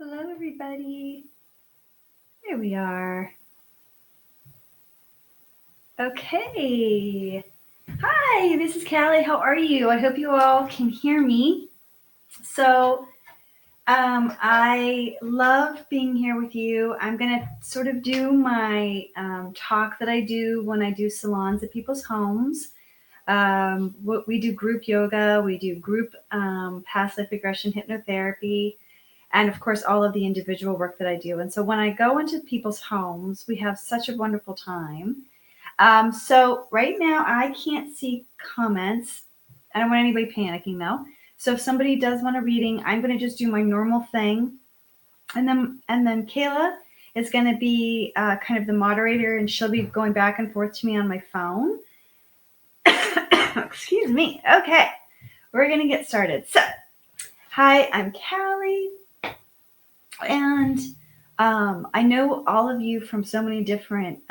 Hello, everybody. Here we are. Okay. Hi, this is Callie. How are you? I hope you all can hear me. So, I love being here with you. I'm going to sort of do my talk that I do when I do salons at people's homes. We do group yoga, we do group past life regression hypnotherapy, and of course all of the individual work that I do. And so when I go into people's homes, we have such a wonderful time. So right now I can't see comments. I don't want anybody panicking though. So if somebody does want a reading, I'm going to just do my normal thing, and then Kayla is going to be kind of the moderator, and she'll be going back and forth to me on my phone. Excuse me. Okay, we're going to get started. So, hi, I'm Callie. And I know all of you from so many different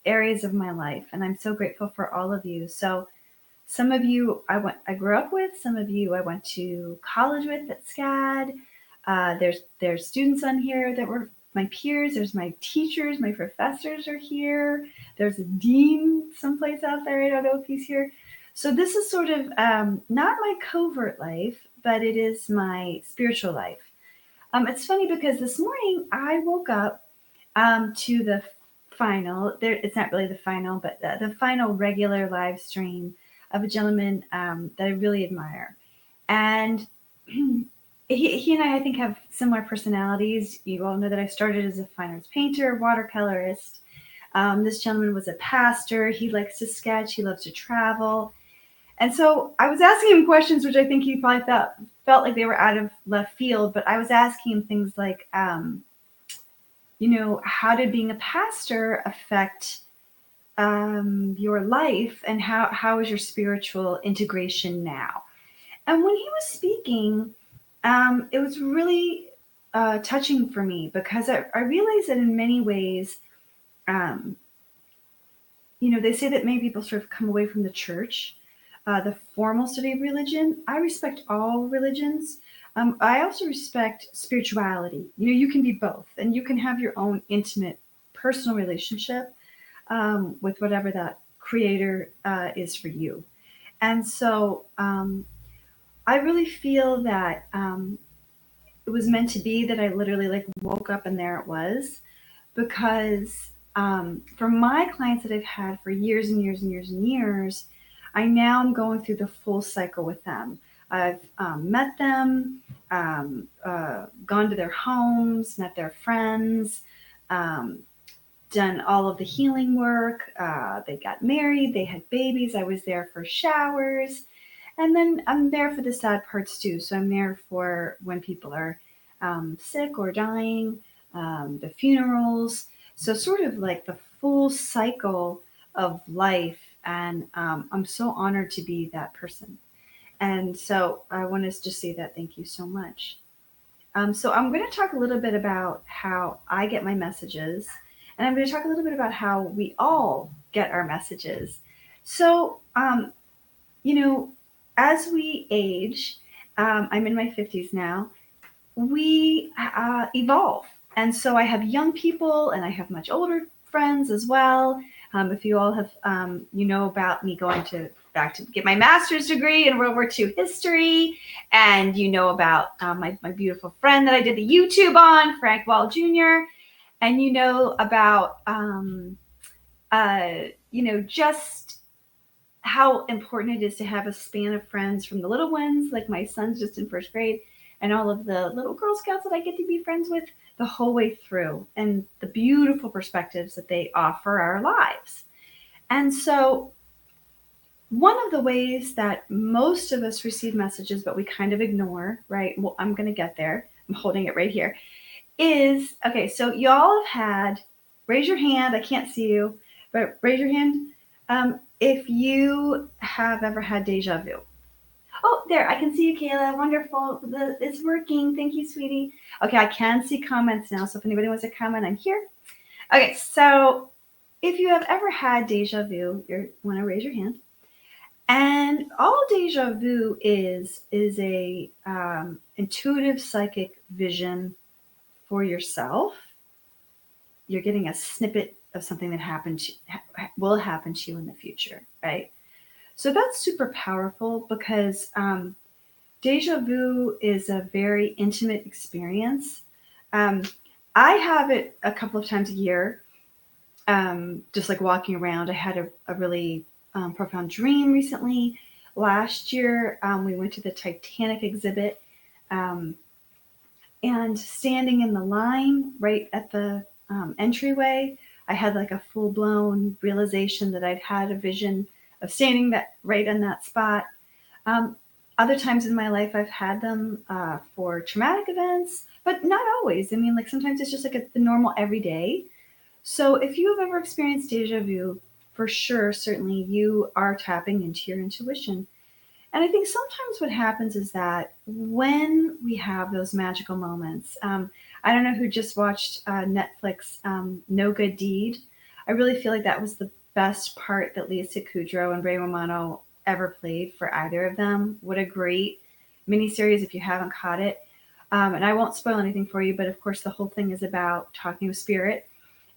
areas of my life, and I'm so grateful for all of you. So some of you I grew up with, some of you I went to college with at SCAD. There's students on here that were my peers. There's my teachers, my professors are here. There's a dean someplace out there. I don't know if he's here. So this is sort of not my covert life, but it is my spiritual life. It's funny because this morning I woke up to the final. It's not really the final, but the final regular live stream of a gentleman that I really admire, and he and I think, have similar personalities. You all know that I started as a fine arts painter, watercolorist. This gentleman was a pastor. He likes to sketch. He loves to travel. And so I was asking him questions, which I think he probably felt like they were out of left field. But I was asking him things like, how did being a pastor affect your life, and how is your spiritual integration now? And when he was speaking, it was really touching for me, because I realized that in many ways, um, they say that many people sort of come away from the church, the formal study of religion. I respect all religions. I also respect spirituality. You can be both, and you can have your own intimate, personal relationship with whatever that creator is for you. And so I really feel that it was meant to be, that I literally woke up and there it was, because for my clients that I've had for years and years and years and years, I now am going through the full cycle with them. I've met them, gone to their homes, met their friends, um, done all of the healing work. They got married, they had babies. I was there for showers. And then I'm there for the sad parts too. So I'm there for when people are sick or dying, the funerals. So sort of like the full cycle of life. And I'm so honored to be that person. And so I want to just say that thank you so much. So I'm going to talk a little bit about how I get my messages, and I'm going to talk a little bit about how we all get our messages. So, as we age, I'm in my 50s now, we evolve. And so I have young people, and I have much older friends as well. If you all have, about me going back to get my master's degree in World War II history, and about my beautiful friend that I did the YouTube on, Frank Wall Jr., and about, just how important it is to have a span of friends, from the little ones, like my son's just in first grade, and all of the little Girl Scouts that I get to be friends with the whole way through, and the beautiful perspectives that they offer our lives. And so one of the ways that most of us receive messages, but we kind of ignore, right? Well, I'm going to get there. I'm holding it right here. Is, okay, so y'all have had, raise your hand. I can't see you, but raise your hand if you have ever had deja vu. Oh, there, I can see you, Kayla. Wonderful. It's working. Thank you, sweetie. Okay, I can see comments now, so if anybody wants to comment, I'm here. Okay, so if you have ever had deja vu, you want to raise your hand. And all deja vu is a intuitive psychic vision for yourself, you're getting a snippet of something that will happen to you in the future, right? So that's super powerful because deja vu is a very intimate experience. Um, I have it a couple of times a year, just like walking around. I had a really profound dream recently. Last year, we went to the Titanic exhibit, um, and standing in the line right at the entryway, I had like a full blown realization that I'd had a vision of standing that right in that spot. Um, Other times in my life, I've had them for traumatic events, but not always. I mean, like sometimes it's just like the normal everyday. So if you have ever experienced deja vu, for sure, certainly you are tapping into your intuition. And I think sometimes what happens is that when we have those magical moments, I don't know who just watched Netflix No Good Deed. I really feel like that was the best part that Lisa Kudrow and Ray Romano ever played for either of them. What a great miniseries if you haven't caught it. And I won't spoil anything for you, but of course, the whole thing is about talking with spirit.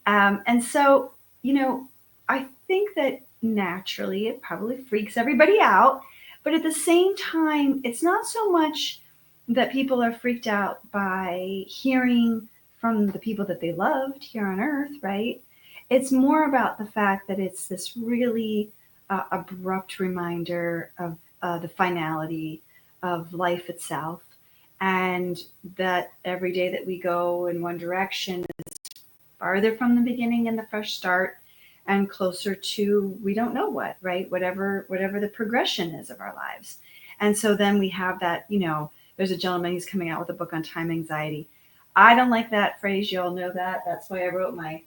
And so, you know, I think that naturally it probably freaks everybody out. But at the same time, it's not so much that people are freaked out by hearing from the people that they loved here on earth, right? It's more about the fact that it's this really abrupt reminder of the finality of life itself. And that every day that we go in one direction, farther from the beginning and the fresh start and closer to we don't know what, right? Whatever the progression is of our lives. And so then we have that, there's a gentleman who's coming out with a book on time anxiety. I don't like that phrase. You all know that. That's why I wrote my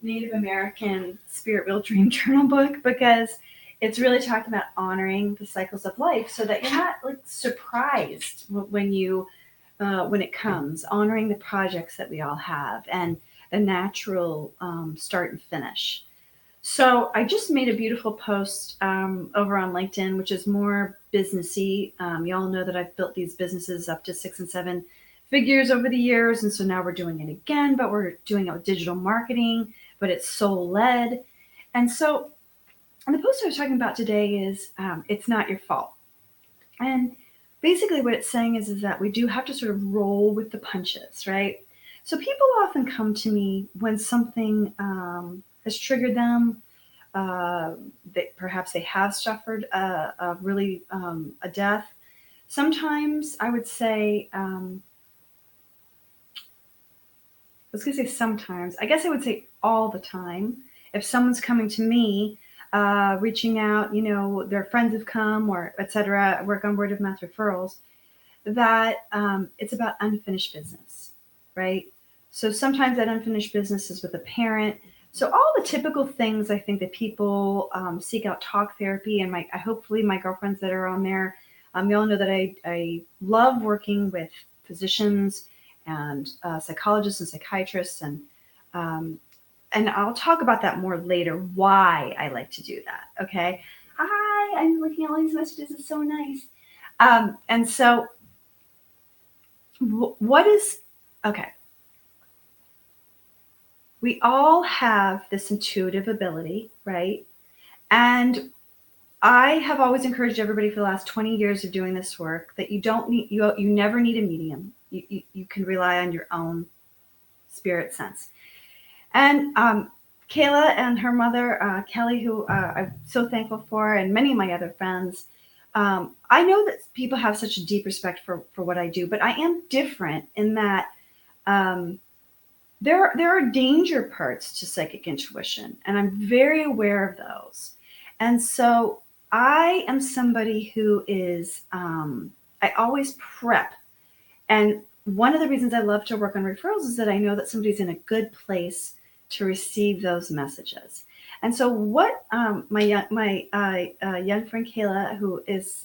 Native American Spirit Wheel Dream Journal book, because it's really talking about honoring the cycles of life so that you're not like surprised when it comes, honoring the projects that we all have and the natural start and finish. So I just made a beautiful post over on LinkedIn, which is more businessy. You all know that I've built these businesses up to 6 and 7 figures over the years. And so now we're doing it again, but we're doing it with digital marketing, but it's soul led. And so the post I was talking about today is it's not your fault. And basically what it's saying is that we do have to sort of roll with the punches, right? So people often come to me when something has triggered them, that perhaps they have suffered a death. Sometimes I would say, I was going to say sometimes, I guess I would say all the time. If someone's coming to me, reaching out, their friends have come or et cetera, I work on word of mouth referrals, that it's about unfinished business, right? So sometimes that unfinished business is with a parent. So all the typical things I think that people seek out talk therapy, and hopefully my girlfriends that are on there, you all know that I love working with physicians and psychologists and psychiatrists, and I'll talk about that more later, why I like to do that. Okay. Hi, I'm looking at all these messages. It's so nice. And so okay. We all have this intuitive ability, right? And I have always encouraged everybody for the last 20 years of doing this work that you never need a medium. You can rely on your own spirit sense. And Kayla and her mother, Kelly, who I'm so thankful for, and many of my other friends, I know that people have such a deep respect for what I do, but I am different in that there are danger parts to psychic intuition, and I'm very aware of those. And so I am somebody who is, I always prep. And one of the reasons I love to work on referrals is that I know that somebody's in a good place to receive those messages. And so what my young friend Kayla, who is,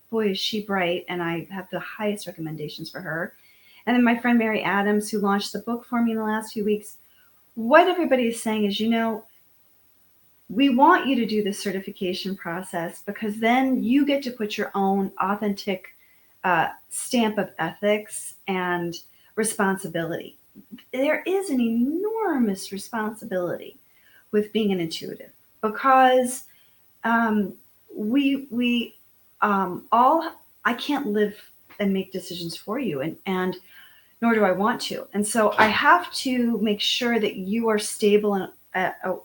boy, is she bright, and I have the highest recommendations for her. And then my friend Mary Adams, who launched the book for me in the last few weeks, what everybody is saying is, we want you to do this certification process because then you get to put your own authentic stamp of ethics and responsibility. There is an enormous responsibility with being an intuitive because um, we all I can't live and make decisions for you, and nor do I want to. And so I have to make sure that you are stable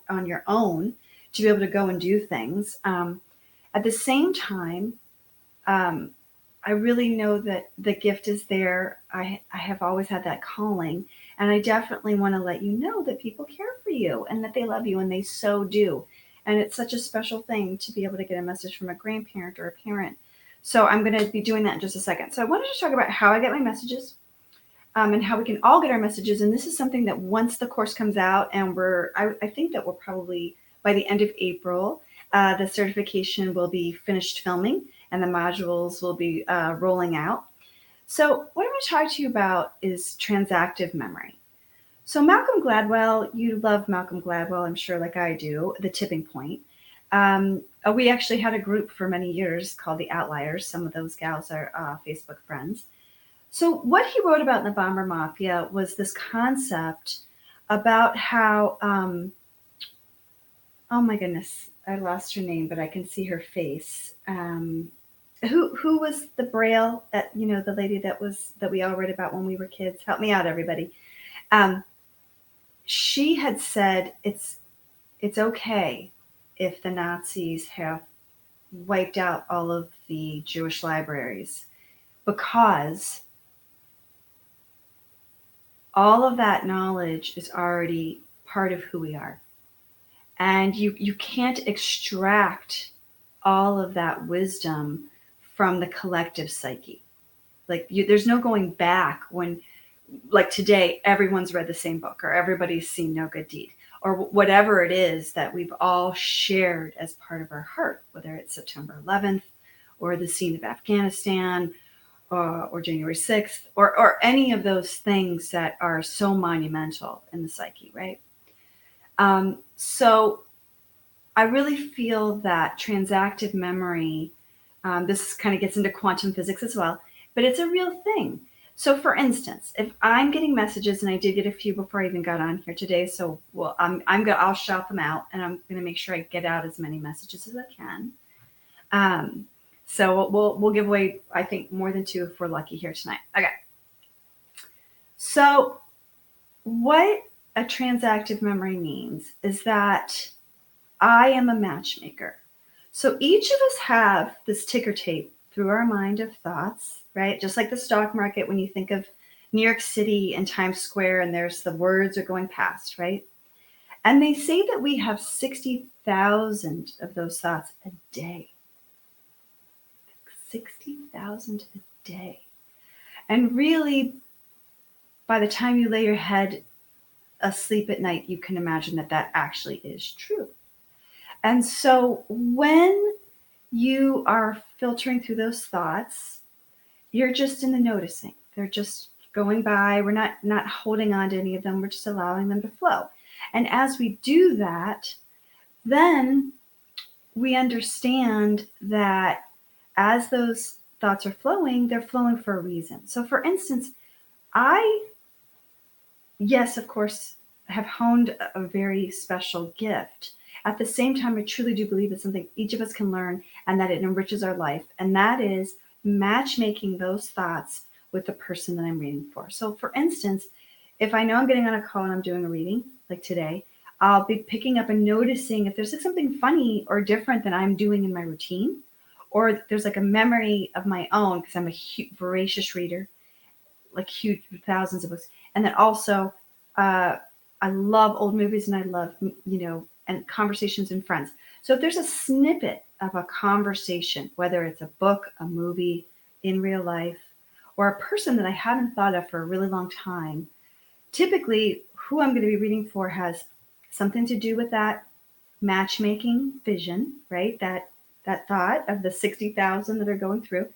on your own to be able to go and do things. At the same time, um, I really know that the gift is there. I have always had that calling, and I definitely want to let you know that people care for you and that they love you, and they so do. And it's such a special thing to be able to get a message from a grandparent or a parent. So I'm going to be doing that in just a second. So I wanted to talk about how I get my messages, and how we can all get our messages. And this is something that once the course comes out, and I think that we're probably by the end of April, the certification will be finished filming and the modules will be rolling out. So what I'm going to talk to you about is transactive memory. So Malcolm Gladwell, you love Malcolm Gladwell, I'm sure, like I do, The Tipping Point. We actually had a group for many years called The Outliers. Some of those gals are Facebook friends. So what he wrote about in the Bomber Mafia was this concept about how, oh my goodness, I lost her name, but I can see her face. Who was the Braille, that the lady that we all read about when we were kids? Help me out, everybody. Um, she had said it's okay if the Nazis have wiped out all of the Jewish libraries because all of that knowledge is already part of who we are. And you can't extract all of that wisdom from the collective psyche. There's no going back when, like today, everyone's read the same book or everybody's seen No Good Deed or whatever it is that we've all shared as part of our heart, whether it's September 11th or the scene of Afghanistan or January 6th, or any of those things that are so monumental in the psyche, right? So I really feel that transactive memory, this kind of gets into quantum physics as well, but it's a real thing. So for instance, if I'm getting messages, and I did get a few before I even got on here today, so I'll shout them out, and I'm going to make sure I get out as many messages as I can. So we'll give away, I think, more than 2 if we're lucky here tonight. Okay. So what a transactive memory means is that I am a matchmaker. So each of us have this ticker tape through our mind of thoughts, right? Just like the stock market, when you think of New York City and Times Square and there's the words are going past, right? And they say that we have 60,000 of those thoughts a day. 60,000 a day. And really, by the time you lay your head asleep at night, you can imagine that that actually is true. And so when you are filtering through those thoughts, you're just in the noticing. They're just going by. We're not holding on to any of them. We're just allowing them to flow. And as we do that, then we understand that as those thoughts are flowing, they're flowing for a reason. So for instance, yes, of course, have honed a very special gift. At the same time, I truly do believe it's something each of us can learn and that it enriches our life. And that is matchmaking those thoughts with the person that I'm reading for. So for instance, if I know I'm getting on a call and I'm doing a reading, like today, I'll be picking up and noticing if there's like something funny or different that I'm doing in my routine, or there's like a memory of my own because I'm a voracious reader, like huge, thousands of books. And then also, I love old movies and I love, and conversations and friends. So if there's a snippet of a conversation, whether it's a book, a movie, in real life, or a person that I haven't thought of for a really long time, typically who I'm going to be reading for has something to do with that matchmaking vision, right? That thought of the 60,000 that are going through.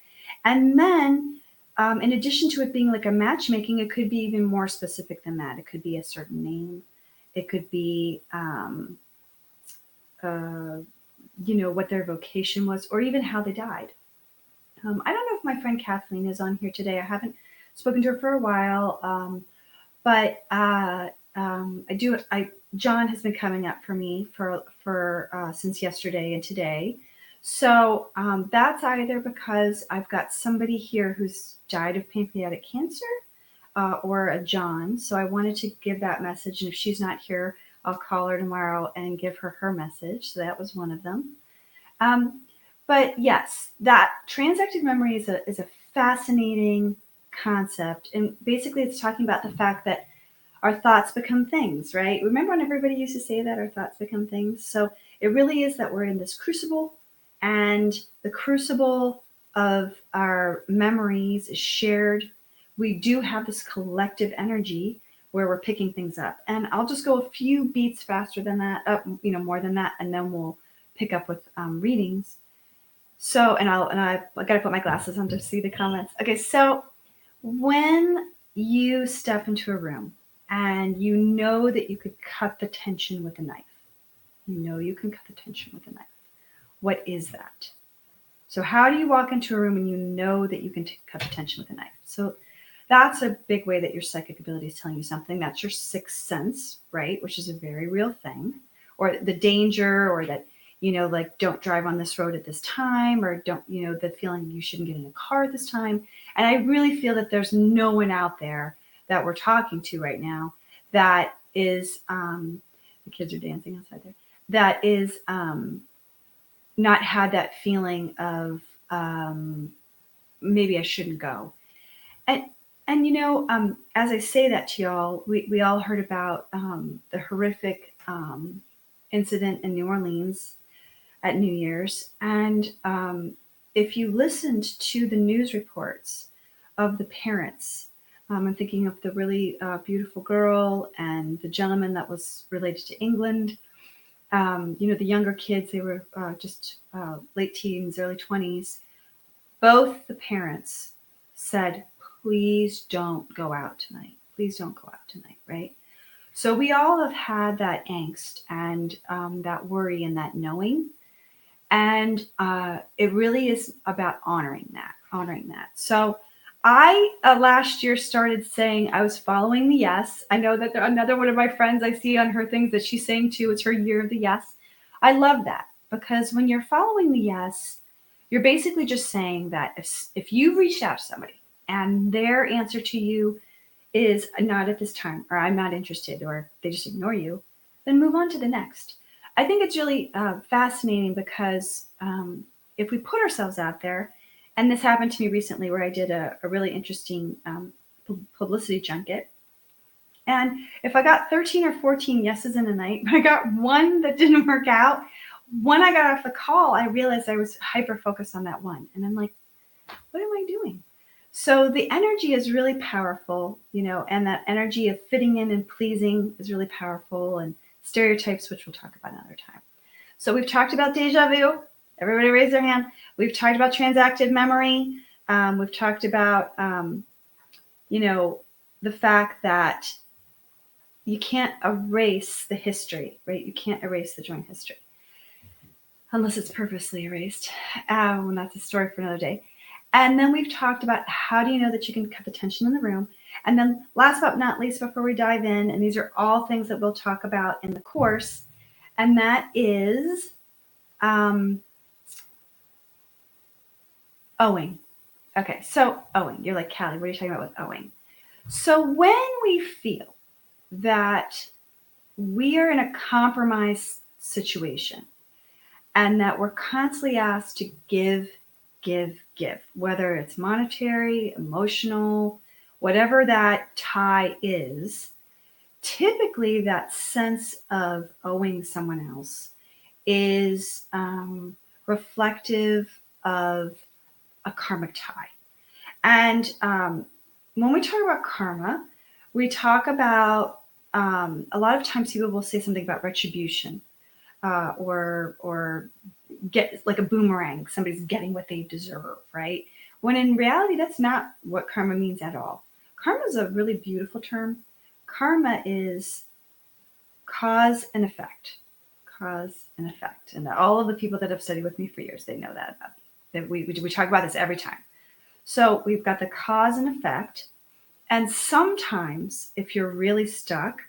And then in addition to it being like a matchmaking, it could be even more specific than that. It could be a certain name. It could be, what their vocation was, or even how they died. I don't know if my friend Kathleen is on here today. I haven't spoken to her for a while. But John has been coming up for me for since yesterday and today. So that's either because I've got somebody here who's died of pancreatic cancer, or a John. So I wanted to give that message. And if she's not here, I'll call her tomorrow and give her message. So that was one of them. But yes, that transactive memory is a fascinating concept. And basically it's talking about the fact that our thoughts become things, right? Remember when everybody used to say that our thoughts become things? So it really is that we're in this crucible, and the crucible of our memories is shared. We do have this collective energy where we're picking things up. And I'll just go a few beats faster than that, more than that, and then we'll pick up with readings. So, I got to put my glasses on to see the comments. Okay, so when you step into a room and you know that you could cut the tension with a knife, you know you can cut the tension with a knife. What is that? So how do you walk into a room and you know that you can cut the tension with a knife? So that's a big way that your psychic ability is telling you something. That's your sixth sense, right? Which is a very real thing. Or the danger, or that, like, don't drive on this road at this time, or don't, the feeling you shouldn't get in a car at this time. And I really feel that there's no one out there that we're talking to right now that is, the kids are dancing outside there, that is not had that feeling of maybe I shouldn't go. And as I say that to y'all, we all heard about the horrific incident in New Orleans at New Year's. And if you listened to the news reports of the parents, I'm thinking of the really beautiful girl and the gentleman that was related to England. The younger kids, they were just late teens, early 20s. Both the parents said, please don't go out tonight. Please don't go out tonight, right? So we all have had that angst and that worry and that knowing. And it really is about honoring that. So I last year started saying I was following the yes. I know that another one of my friends, I see on her things that she's saying too, it's her year of the yes. I love that, because when you're following the yes, you're basically just saying that if you've reached out to somebody and their answer to you is not at this time, or I'm not interested, or they just ignore you, then move on to the next. I think it's really fascinating because if we put ourselves out there, and this happened to me recently where I did a really interesting publicity junket. And if I got 13 or 14 yeses in a night, but I got one that didn't work out, when I got off the call, I realized I was hyper-focused on that one. And I'm like, what am I doing? So the energy is really powerful, and that energy of fitting in and pleasing is really powerful, and stereotypes, which we'll talk about another time. So we've talked about deja vu. Everybody raise their hand. We've talked about transactive memory. We've talked about, the fact that you can't erase the history, right? You can't erase the joint history unless it's purposely erased. And that's a story for another day. And then we've talked about how do you know that you can cut the tension in the room. And then last but not least, before we dive in, and these are all things that we'll talk about in the course, and that is owing. Okay, so owing. You're like, Callie, what are you talking about with owing? So when we feel that we are in a compromised situation and that we're constantly asked to give, whether it's monetary, emotional, whatever that tie is, typically that sense of owing someone else is reflective of a karmic tie. And when we talk about karma, we talk about a lot of times people will say something about retribution, or get like a boomerang. Somebody's getting what they deserve, right? When in reality, that's not what karma means at all. Karma is a really beautiful term. Karma is cause and effect. Cause and effect. And all of the people that have studied with me for years, they know that about me. That we talk about this every time. So we've got the cause and effect. And sometimes, if you're really stuck,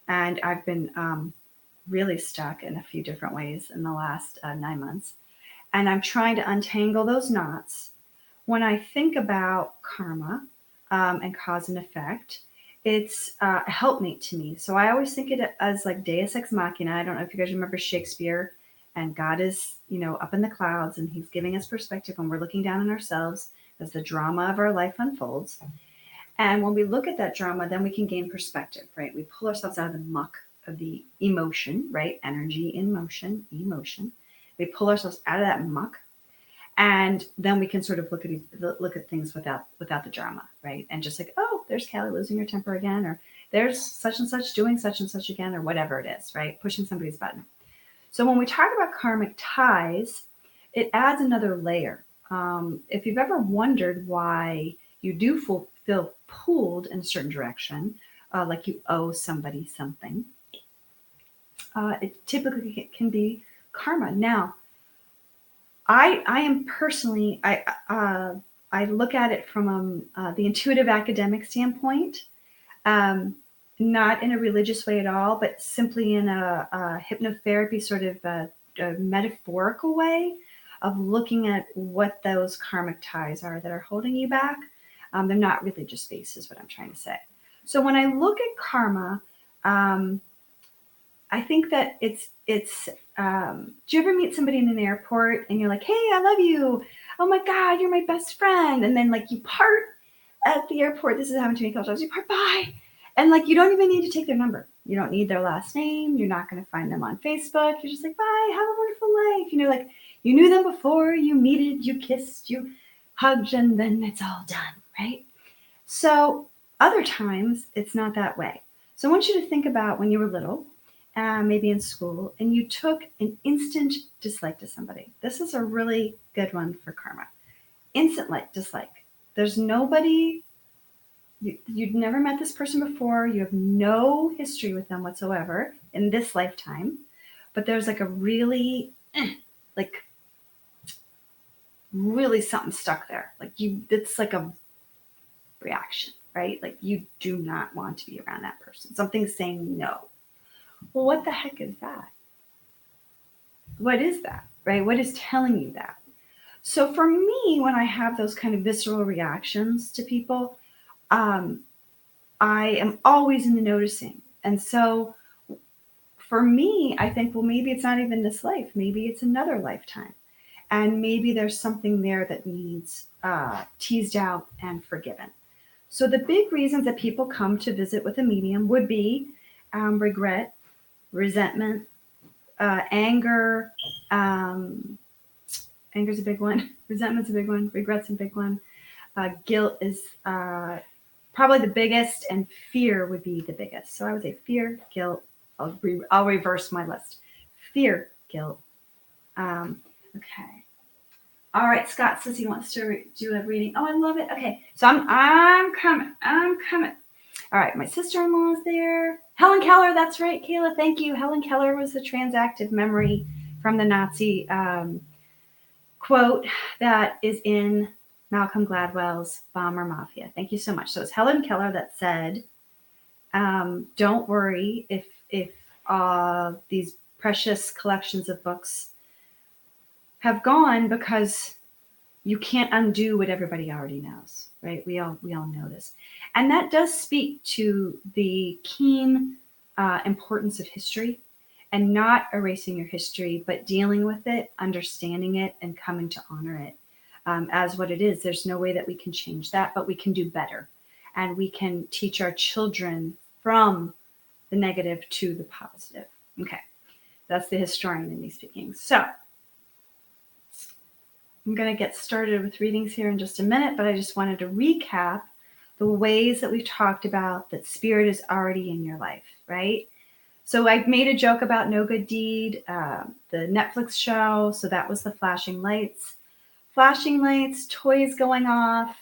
and I've been really stuck in a few different ways in the last 9 months, and I'm trying to untangle those knots, when I think about karma and cause and effect, it's a helpmate to me. So I always think it as like Deus ex machina. I don't know if you guys remember Shakespeare, and God is, up in the clouds, and He's giving us perspective when we're looking down on ourselves as the drama of our life unfolds. And when we look at that drama, then we can gain perspective, right? We pull ourselves out of the muck of the emotion, right? Energy in motion, emotion. We pull ourselves out of that muck, and then we can sort of look at things without the drama, right? And just like, oh, there's Callie losing her temper again, or there's such and such doing such and such again, or whatever it is, right? Pushing somebody's button. So when we talk about karmic ties, it adds another layer. If you've ever wondered why you do feel pulled in a certain direction, like you owe somebody something, it typically can be karma. Now, I am personally, I look at it from the intuitive academic standpoint, not in a religious way at all, but simply in a hypnotherapy sort of a metaphorical way of looking at what those karmic ties are that are holding you back. They're not religious based, is what I'm trying to say. So when I look at karma, I think that it's. Do you ever meet somebody in an airport and you're like, "Hey, I love you. Oh my God, you're my best friend," and then like you part at the airport. This has happened to me a couple times. You part bye, and like you don't even need to take their number. You don't need their last name. You're not going to find them on Facebook. You're just like, "Bye, have a wonderful life." Like you knew them before. You meted, you kissed, you hugged, and then it's all done, right? So other times it's not that way. So I want you to think about when you were little, maybe in school, and you took an instant dislike to somebody. This is a really good one for karma. Instant dislike. There's nobody, you'd never met this person before. You have no history with them whatsoever in this lifetime. But there's like a really, like, really something stuck there. Like it's like a reaction, right? Like you do not want to be around that person. Something's saying no. Well, what the heck is that? What is that, right? What is telling you that? So for me, when I have those kind of visceral reactions to people, um, I am always in the noticing. And so for me, I think, well, maybe it's not even this life. Maybe it's another lifetime. And maybe there's something there that needs teased out and forgiven. So the big reasons that people come to visit with a medium would be regret, resentment, anger. Anger's a big one. Resentment's a big one. Regret's a big one. Guilt is probably the biggest, and fear would be the biggest. So I would say fear, guilt. I'll reverse my list. Fear, guilt. Okay. All right. Scott says he wants to do a reading. Oh, I love it. Okay. So I'm coming. I'm coming. All right. My sister-in-law is there. Helen Keller. That's right, Kayla. Thank you. Helen Keller was the transactive memory from the Nazi quote that is in Malcolm Gladwell's Bomber Mafia. Thank you so much. So it's Helen Keller that said, don't worry if these precious collections of books have gone, because you can't undo what everybody already knows, right? We all know this. And that does speak to the keen importance of history, and not erasing your history, but dealing with it, understanding it, and coming to honor it as what it is. There's no way that we can change that, but we can do better. And we can teach our children from the negative to the positive. Okay, that's the historian in me speaking. So I'm going to get started with readings here in just a minute, but I just wanted to recap the ways that we've talked about that spirit is already in your life, right? So I made a joke about No Good Deed, the Netflix show. So that was the flashing lights, toys going off,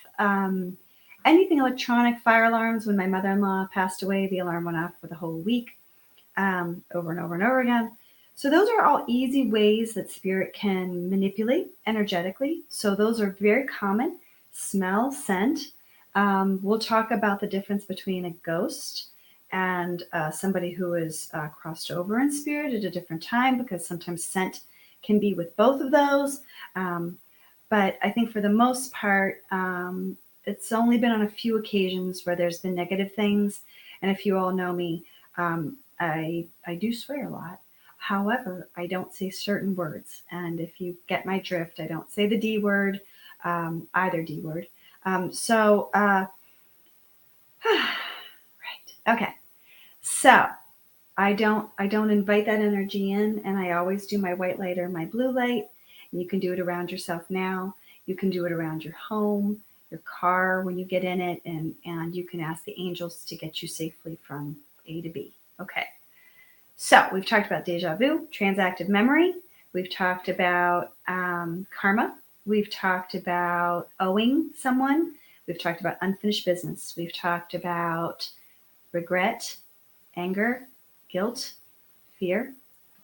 anything electronic, fire alarms. When my mother-in-law passed away, the alarm went off for the whole week, over and over and over again. So those are all easy ways that spirit can manipulate energetically. So those are very common. Smell, scent, We'll talk about the difference between a ghost and somebody who is crossed over in spirit at a different time, because sometimes scent can be with both of those. But I think for the most part, it's only been on a few occasions where there's been negative things. And if you all know me, I do swear a lot. However, I don't say certain words. And if you get my drift, I don't say the D word, either D word. Right. Okay. So I don't invite that energy in, and I always do my white light or my blue light. And you can do it around yourself now. You can do it around your home, your car when you get in it, and you can ask the angels to get you safely from A to B. Okay. So we've talked about deja vu, transactive memory. We've talked about karma. We've talked about owing someone. We've talked about unfinished business. We've talked about regret, anger, guilt, fear.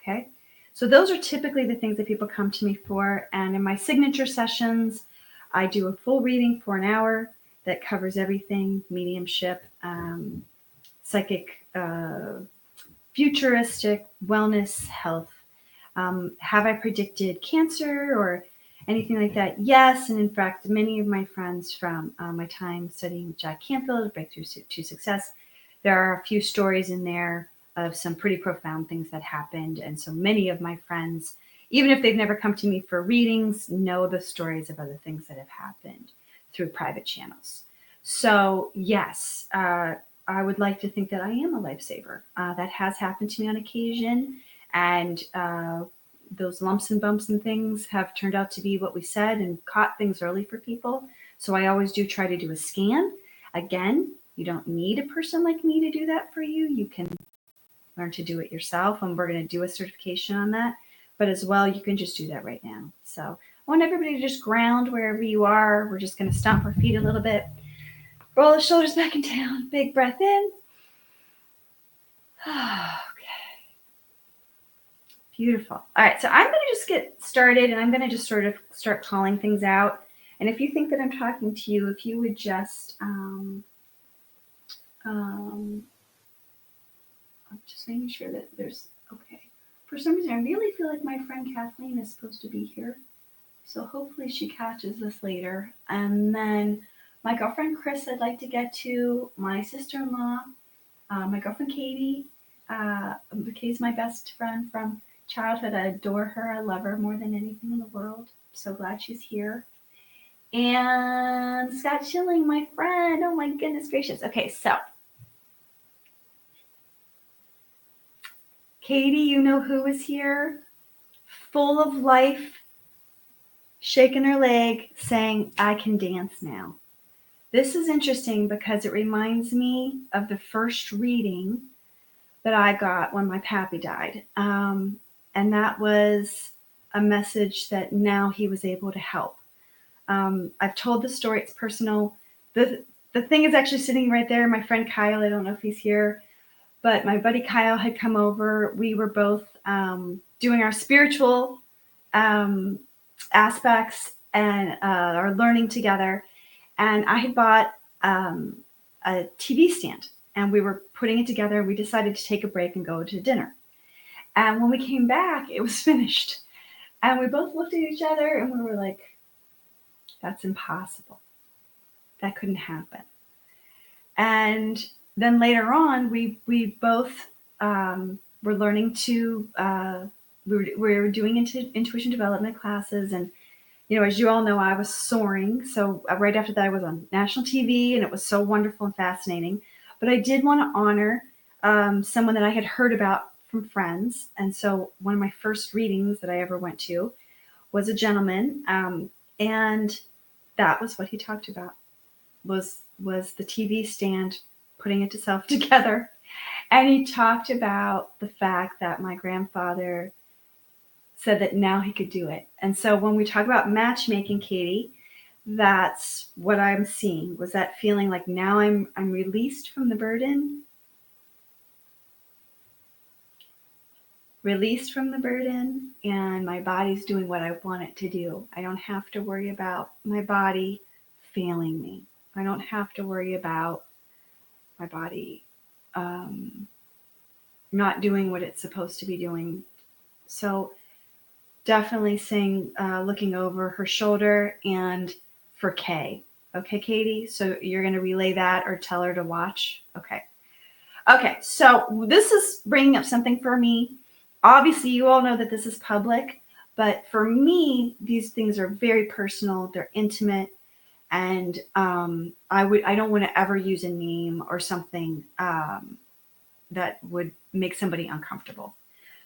Okay. So those are typically the things that people come to me for. And in my signature sessions, I do a full reading for an hour that covers everything: mediumship, psychic, futuristic, wellness, health. Have I predicted cancer or anything like that? Yes. And in fact, many of my friends from my time studying Jack Canfield, Breakthrough to Success, there are a few stories in there of some pretty profound things that happened. And so many of my friends, even if they've never come to me for readings, know the stories of other things that have happened through private channels. So yes, I would like to think that I am a lifesaver. That has happened to me on occasion. And those lumps and bumps and things have turned out to be what we said and caught things early for people. So I always do try to do a scan. Again, you don't need a person like me to do that for you. You can learn to do it yourself, and we're going to do a certification on that. But as well, you can just do that right now. So I want everybody to just ground wherever you are. We're just going to stomp our feet a little bit. Roll the shoulders back and down. Big breath in. Okay. Beautiful. All right. So I'm going to just get started, and I'm going to just sort of start calling things out. And if you think that I'm talking to you, if you would just, I'm just making sure that there's, okay. For some reason, I really feel like my friend Kathleen is supposed to be here. So hopefully she catches this later. And then my girlfriend Chris, I'd like to get to, my sister-in-law, my girlfriend Katie. Katie's my best friend from childhood. I adore her. I love her more than anything in the world. So glad she's here. And Scott Schilling, my friend. Oh my goodness gracious. Okay, so Katie, you know who is here? Full of life, shaking her leg, saying, I can dance now. This is interesting because it reminds me of the first reading that I got when my pappy died. And that was a message that now he was able to help. I've told the story, it's personal. The thing is actually sitting right there. My friend Kyle, I don't know if he's here, but my buddy Kyle had come over. We were both doing our spiritual aspects and our learning together. And I had bought a TV stand, and we were putting it together. We decided to take a break and go to dinner. And when we came back, it was finished. And we both looked at each other and we were like, that's impossible. That couldn't happen. And then later on, we both were learning to, we were doing intuition development classes. And, you know, as you all know, I was soaring. So right after that, I was on national TV, and it was so wonderful and fascinating. But I did want to honor someone that I had heard about from friends. And so one of my first readings that I ever went to was a gentleman. And that was what he talked about, was the TV stand, putting it to self together. And he talked about the fact that my grandfather said that now he could do it. And so when we talk about matchmaking, Katie, that's what I'm seeing, was that feeling like now I'm released from the burden. Released from the burden, and my body's doing what I want it to do. I don't have to worry about my body failing me. I don't have to worry about my body not doing what it's supposed to be doing. So definitely saying, looking over her shoulder and for Kay. Okay, Katie. So you're going to relay that or tell her to watch. Okay. Okay. So this is bringing up something for me. Obviously, you all know that this is public, but for me, these things are very personal. They're intimate, and I don't want to ever use a name or something that would make somebody uncomfortable.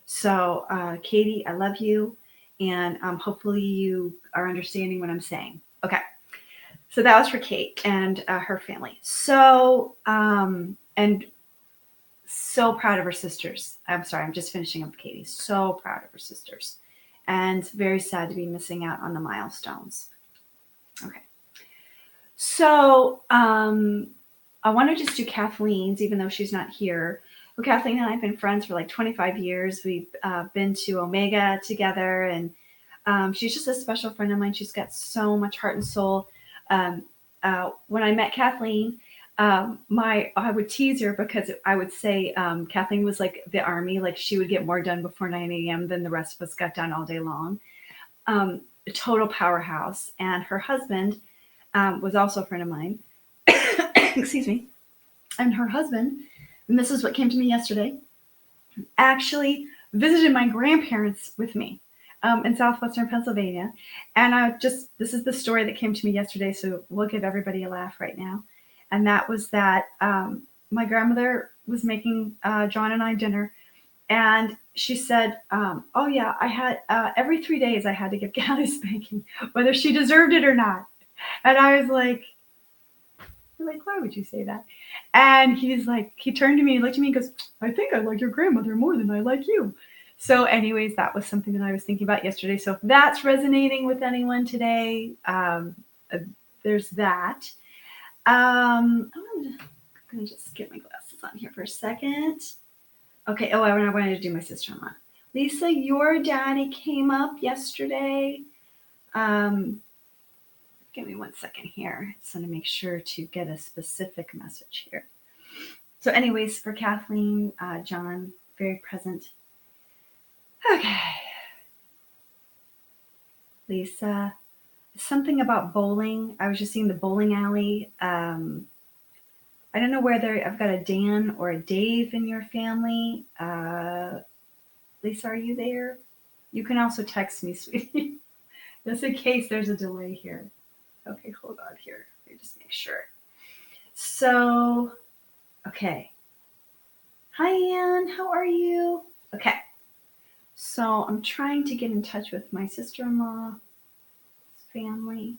So, Katie, I love you, and hopefully you are understanding what I'm saying. Okay, so that was for Kate and her family. So, and so proud of her sisters. I'm sorry, I'm just finishing up Katie. So proud of her sisters, and very sad to be missing out on the milestones. Okay, so I want to just do Kathleen's, even though she's not here. Well, Kathleen and I have been friends for like 25 years. We've been to Omega together, and she's just a special friend of mine. She's got so much heart and soul. When I met Kathleen, I would tease her because I would say Kathleen was like the army. Like she would get more done before 9 a.m. than the rest of us got done all day long. A total powerhouse. And her husband was also a friend of mine. Excuse me. And her husband, and this is what came to me yesterday, actually visited my grandparents with me in southwestern Pennsylvania. And this is the story that came to me yesterday, so we'll give everybody a laugh right now. And that was that my grandmother was making John and I dinner, and she said, oh yeah, I had every 3 days I had to give Callie spanking, whether she deserved it or not. And I was like, why would you say that? And he's like, he turned to me, looked at me, and goes, I think I like your grandmother more than I like you. So, anyways, that was something that I was thinking about yesterday. So, if that's resonating with anyone today, there's that. I'm gonna just get my glasses on here for a second. Okay. Oh, I wanted to do my sister-in-law. Lisa, your daddy came up yesterday. Give me 1 second here. I just want to make sure to get a specific message here. So, anyways, for Kathleen, John, very present. Okay. Lisa, something about bowling. I was just seeing the bowling alley. I don't know whether I've got a Dan or a Dave in your family. Lisa, are you there? You can also text me, sweetie, just in case there's a delay here. Okay, hold on here. Let me just make sure. So, okay. Hi, Anne. How are you? Okay. So I'm trying to get in touch with my sister-in-law's family.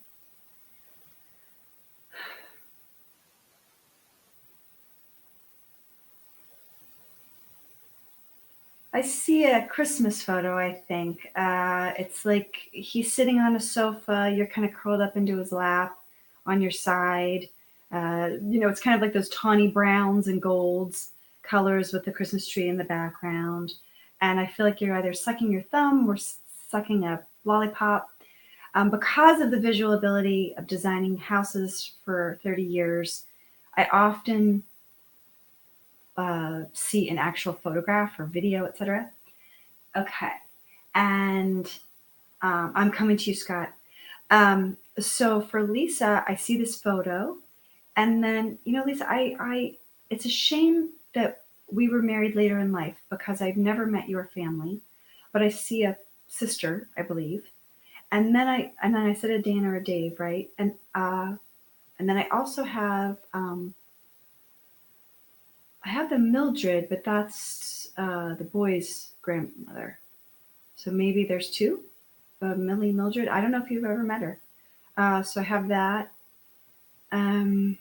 I see a Christmas photo, I think. It's like he's sitting on a sofa. You're kind of curled up into his lap on your side. It's kind of like those tawny browns and golds colors with the Christmas tree in the background. And I feel like you're either sucking your thumb or sucking a lollipop. Because of the visual ability of designing houses for 30 years, I often see an actual photograph or video, etc. Okay. And I'm coming to you, Scott. So for Lisa, I see this photo. And then, Lisa, it's a shame that we were married later in life because I've never met your family, but I see a sister, I believe. And then I said a Dan or a Dave, right? And then I also have I have the Mildred, but that's the boy's grandmother. So maybe there's two, Millie Mildred. I don't know if you've ever met her. So I have that. Something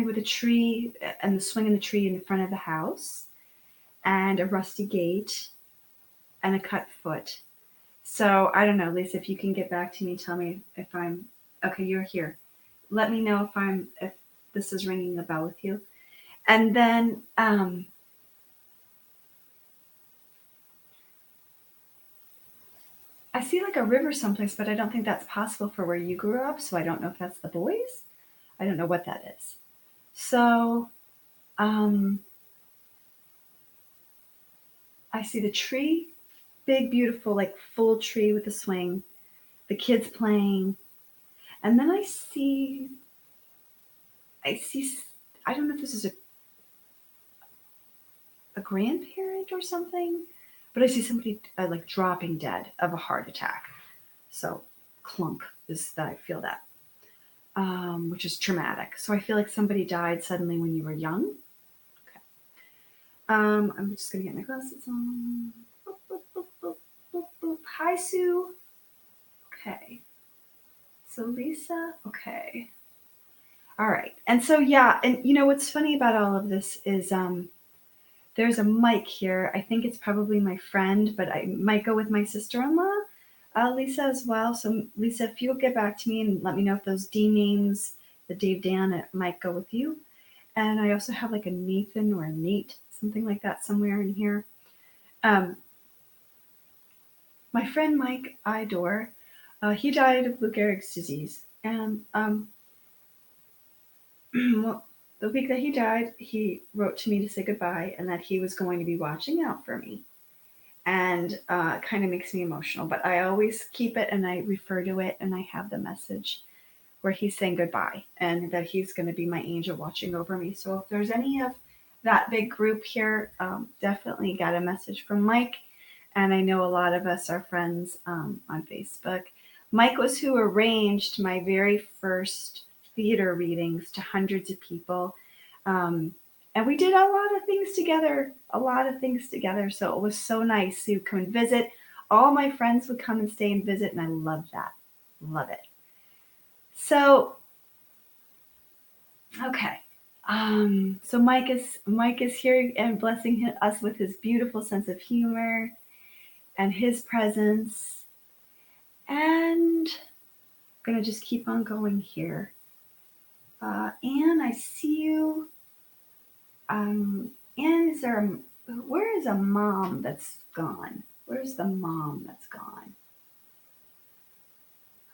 with a tree and the swing in the tree in the front of the house, and a rusty gate, and a cut foot. So I don't know, Lisa, if you can get back to me, tell me if I'm okay. You're here. Let me know if this is ringing a bell with you. And then I see like a river someplace, but I don't think that's possible for where you grew up. So I don't know if that's the boys I don't know what that is. So um, I see the tree, big, beautiful, like full tree with a swing, the kids playing. And then I see, I don't know if this is a grandparent or something, but I see somebody like dropping dead of a heart attack. So clunk is that I feel that, which is traumatic. So I feel like somebody died suddenly when you were young. Okay. I'm just gonna get my glasses on. Boop, boop, boop, boop, boop, boop. Hi, Sue. Okay. So Lisa. Okay. All right. And so yeah, and you know what's funny about all of this is there's a mic here. I think it's probably my friend, but I might go with my sister-in-law, Lisa, as well. So Lisa, if you'll get back to me and let me know if those D names, the Dave Dan, it might go with you. And I also have like a Nathan or a Nate, something like that somewhere in here. Um, my friend Mike Idor, he died of Lou Gehrig's disease. And well, the week that he died, he wrote to me to say goodbye and that he was going to be watching out for me. And kind of makes me emotional, but I always keep it and I refer to it and I have the message where he's saying goodbye and that he's going to be my angel watching over me. So if there's any of that big group here, definitely got a message from Mike. And I know a lot of us are friends on Facebook. Mike was who arranged my very first theater readings to hundreds of people. Um, and we did a lot of things together, a lot of things together. So it was so nice to come and visit. All my friends would come and stay and visit, and I love that. Love it. So, okay. So Mike is here and blessing us with his beautiful sense of humor and his presence. And I'm gonna just keep on going here. Anne, I see you. Anne, where is a mom that's gone? Where's the mom that's gone?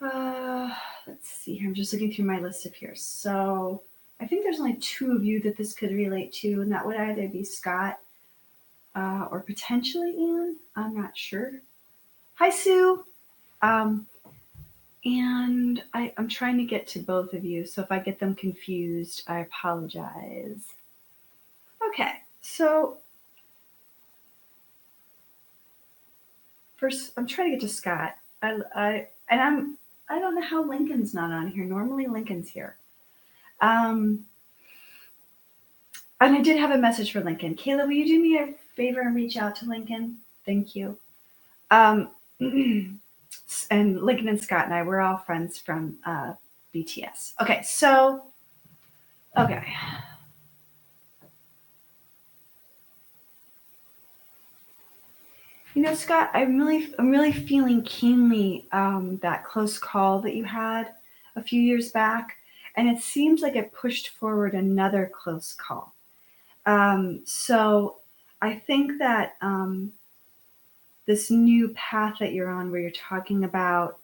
Uh, let's see here. I'm just looking through my list of here. So I think there's only two of you that this could relate to, and that would either be Scott or potentially Anne. I'm not sure. Hi, Sue. Um, and I'm trying to get to both of you, so if I get them confused, I apologize. Okay, so first I'm trying to get to Scott. I don't know how Lincoln's not on here. Normally Lincoln's here. Um, and I did have a message for Lincoln. Kayla, will you do me a favor and reach out to Lincoln? Thank you. Um, and Lincoln and Scott and I, we're all friends from BTS. Okay, so okay. You know, Scott, I'm really feeling keenly that close call that you had a few years back, and it seems like it pushed forward another close call. So I think that this new path that you're on, where you're talking about,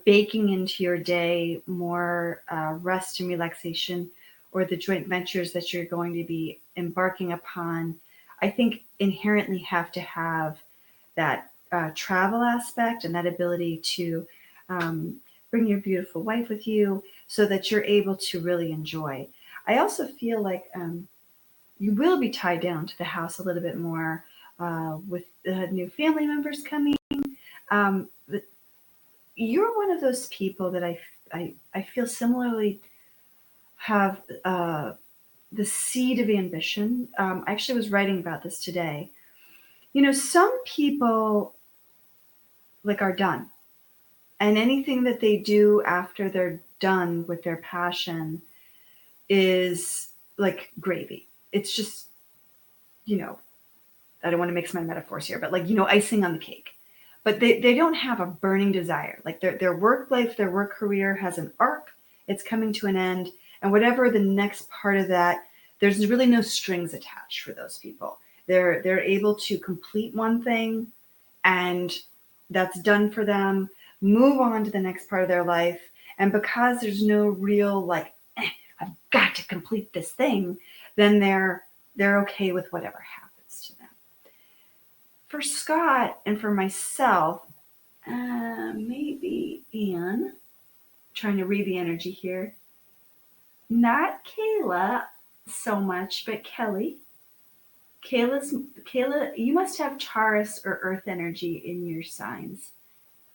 baking into your day more rest and relaxation, or the joint ventures that you're going to be embarking upon, I think inherently have to have that travel aspect and that ability to bring your beautiful wife with you so that you're able to really enjoy. I also feel like you will be tied down to the house a little bit more with the new family members coming. But you're one of those people that I feel similarly have the seed of ambition. I actually was writing about this today. You know, some people like are done, and anything that they do after they're done with their passion is like gravy. It's just, you know, I don't want to mix my metaphors here, but like, icing on the cake. But they don't have a burning desire. Like their work life, their work career has an arc, it's coming to an end. And whatever the next part of that, there's really no strings attached for those people. They're able to complete one thing and that's done for them, move on to the next part of their life, And because there's no real like, I've got to complete this thing, then they're okay with whatever happens to them. For Scott and for myself, maybe Anne, trying to read the energy here. Not Kayla so much, but Kelly. Kayla, you must have Taurus or Earth energy in your signs.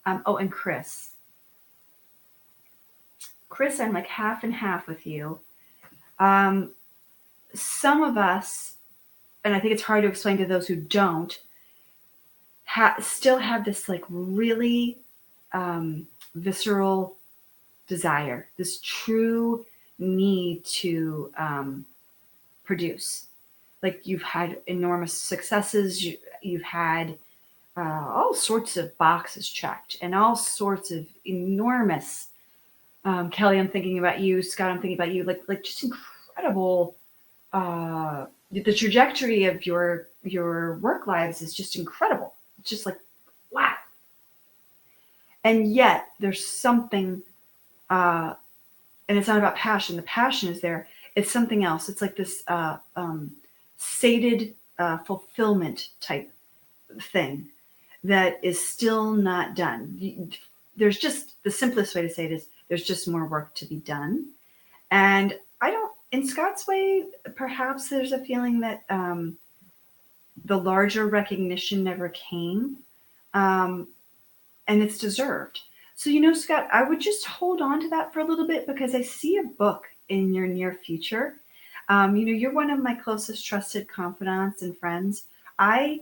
Oh, and Chris. Chris, I'm like half and half with you. Um, some of us, and I think it's hard to explain to those who don't, still have this like really visceral desire, this true need to produce. Like you've had enormous successes, you've had all sorts of boxes checked, and all sorts of enormous. Kelly, I'm thinking about you. Scott, I'm thinking about you. Like just incredible. The trajectory of your work lives is just incredible. It's just like wow. And yet there's something, and it's not about passion. The passion is there. It's something else. It's like this sated fulfillment type thing that is still not done. There's just the simplest way to say it is there's just more work to be done. And I don't, in Scott's way, perhaps there's a feeling that the larger recognition never came, and it's deserved. So, Scott, I would just hold on to that for a little bit because I see a book in your near future. You're one of my closest trusted confidants and friends. You're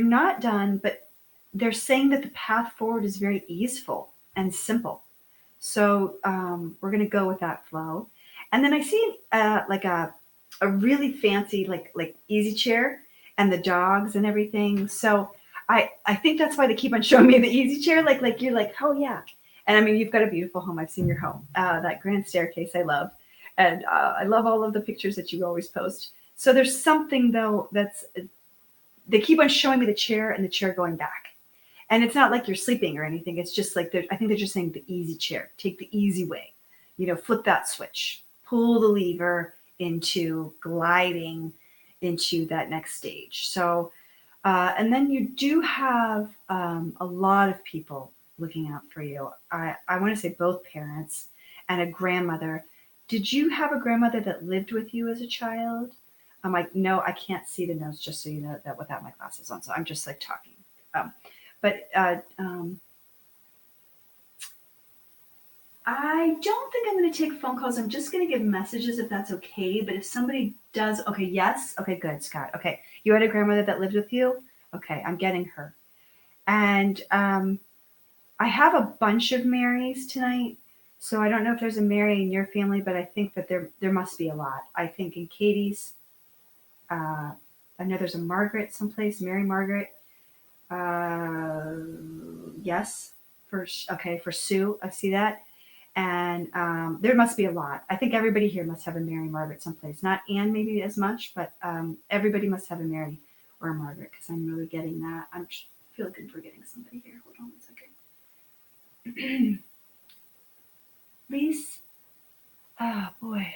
not done, but they're saying that the path forward is very easeful and simple. So we're going to go with that flow. And then I see like a really fancy like easy chair and the dogs and everything. So I think that's why they keep on showing me the easy chair. Like you're like, oh yeah. And I mean, you've got a beautiful home. I've seen your home. That grand staircase I love. And I love all of the pictures that you always post. So there's something though they keep on showing me the chair and the chair going back. And it's not like you're sleeping or anything. It's just like I think they're just saying the easy chair. Take the easy way. Flip that switch. Pull the lever into gliding into that next stage. So, and then you do have a lot of people looking out for you. I want to say both parents and a grandmother. Did you have a grandmother that lived with you as a child? I'm like, no, I can't see the notes, just so you know that without my glasses on. So I'm just like talking. But I don't think I'm going to take phone calls. I'm just going to give messages if that's okay. But if somebody does, okay, yes. Okay, good, Scott. Okay. You had a grandmother that lived with you? Okay, I'm getting her. And I have a bunch of Marys tonight. So I don't know if there's a Mary in your family, but I think that there must be a lot. I think in Katie's, I know there's a Margaret someplace, Mary Margaret. Yes, for Sue, I see that. And there must be a lot. I think everybody here must have a Mary Margaret someplace. Not Anne maybe as much, but everybody must have a Mary or a Margaret because I'm really getting that. I feel like I'm forgetting somebody here. Hold on 1 second. Lisa, oh boy.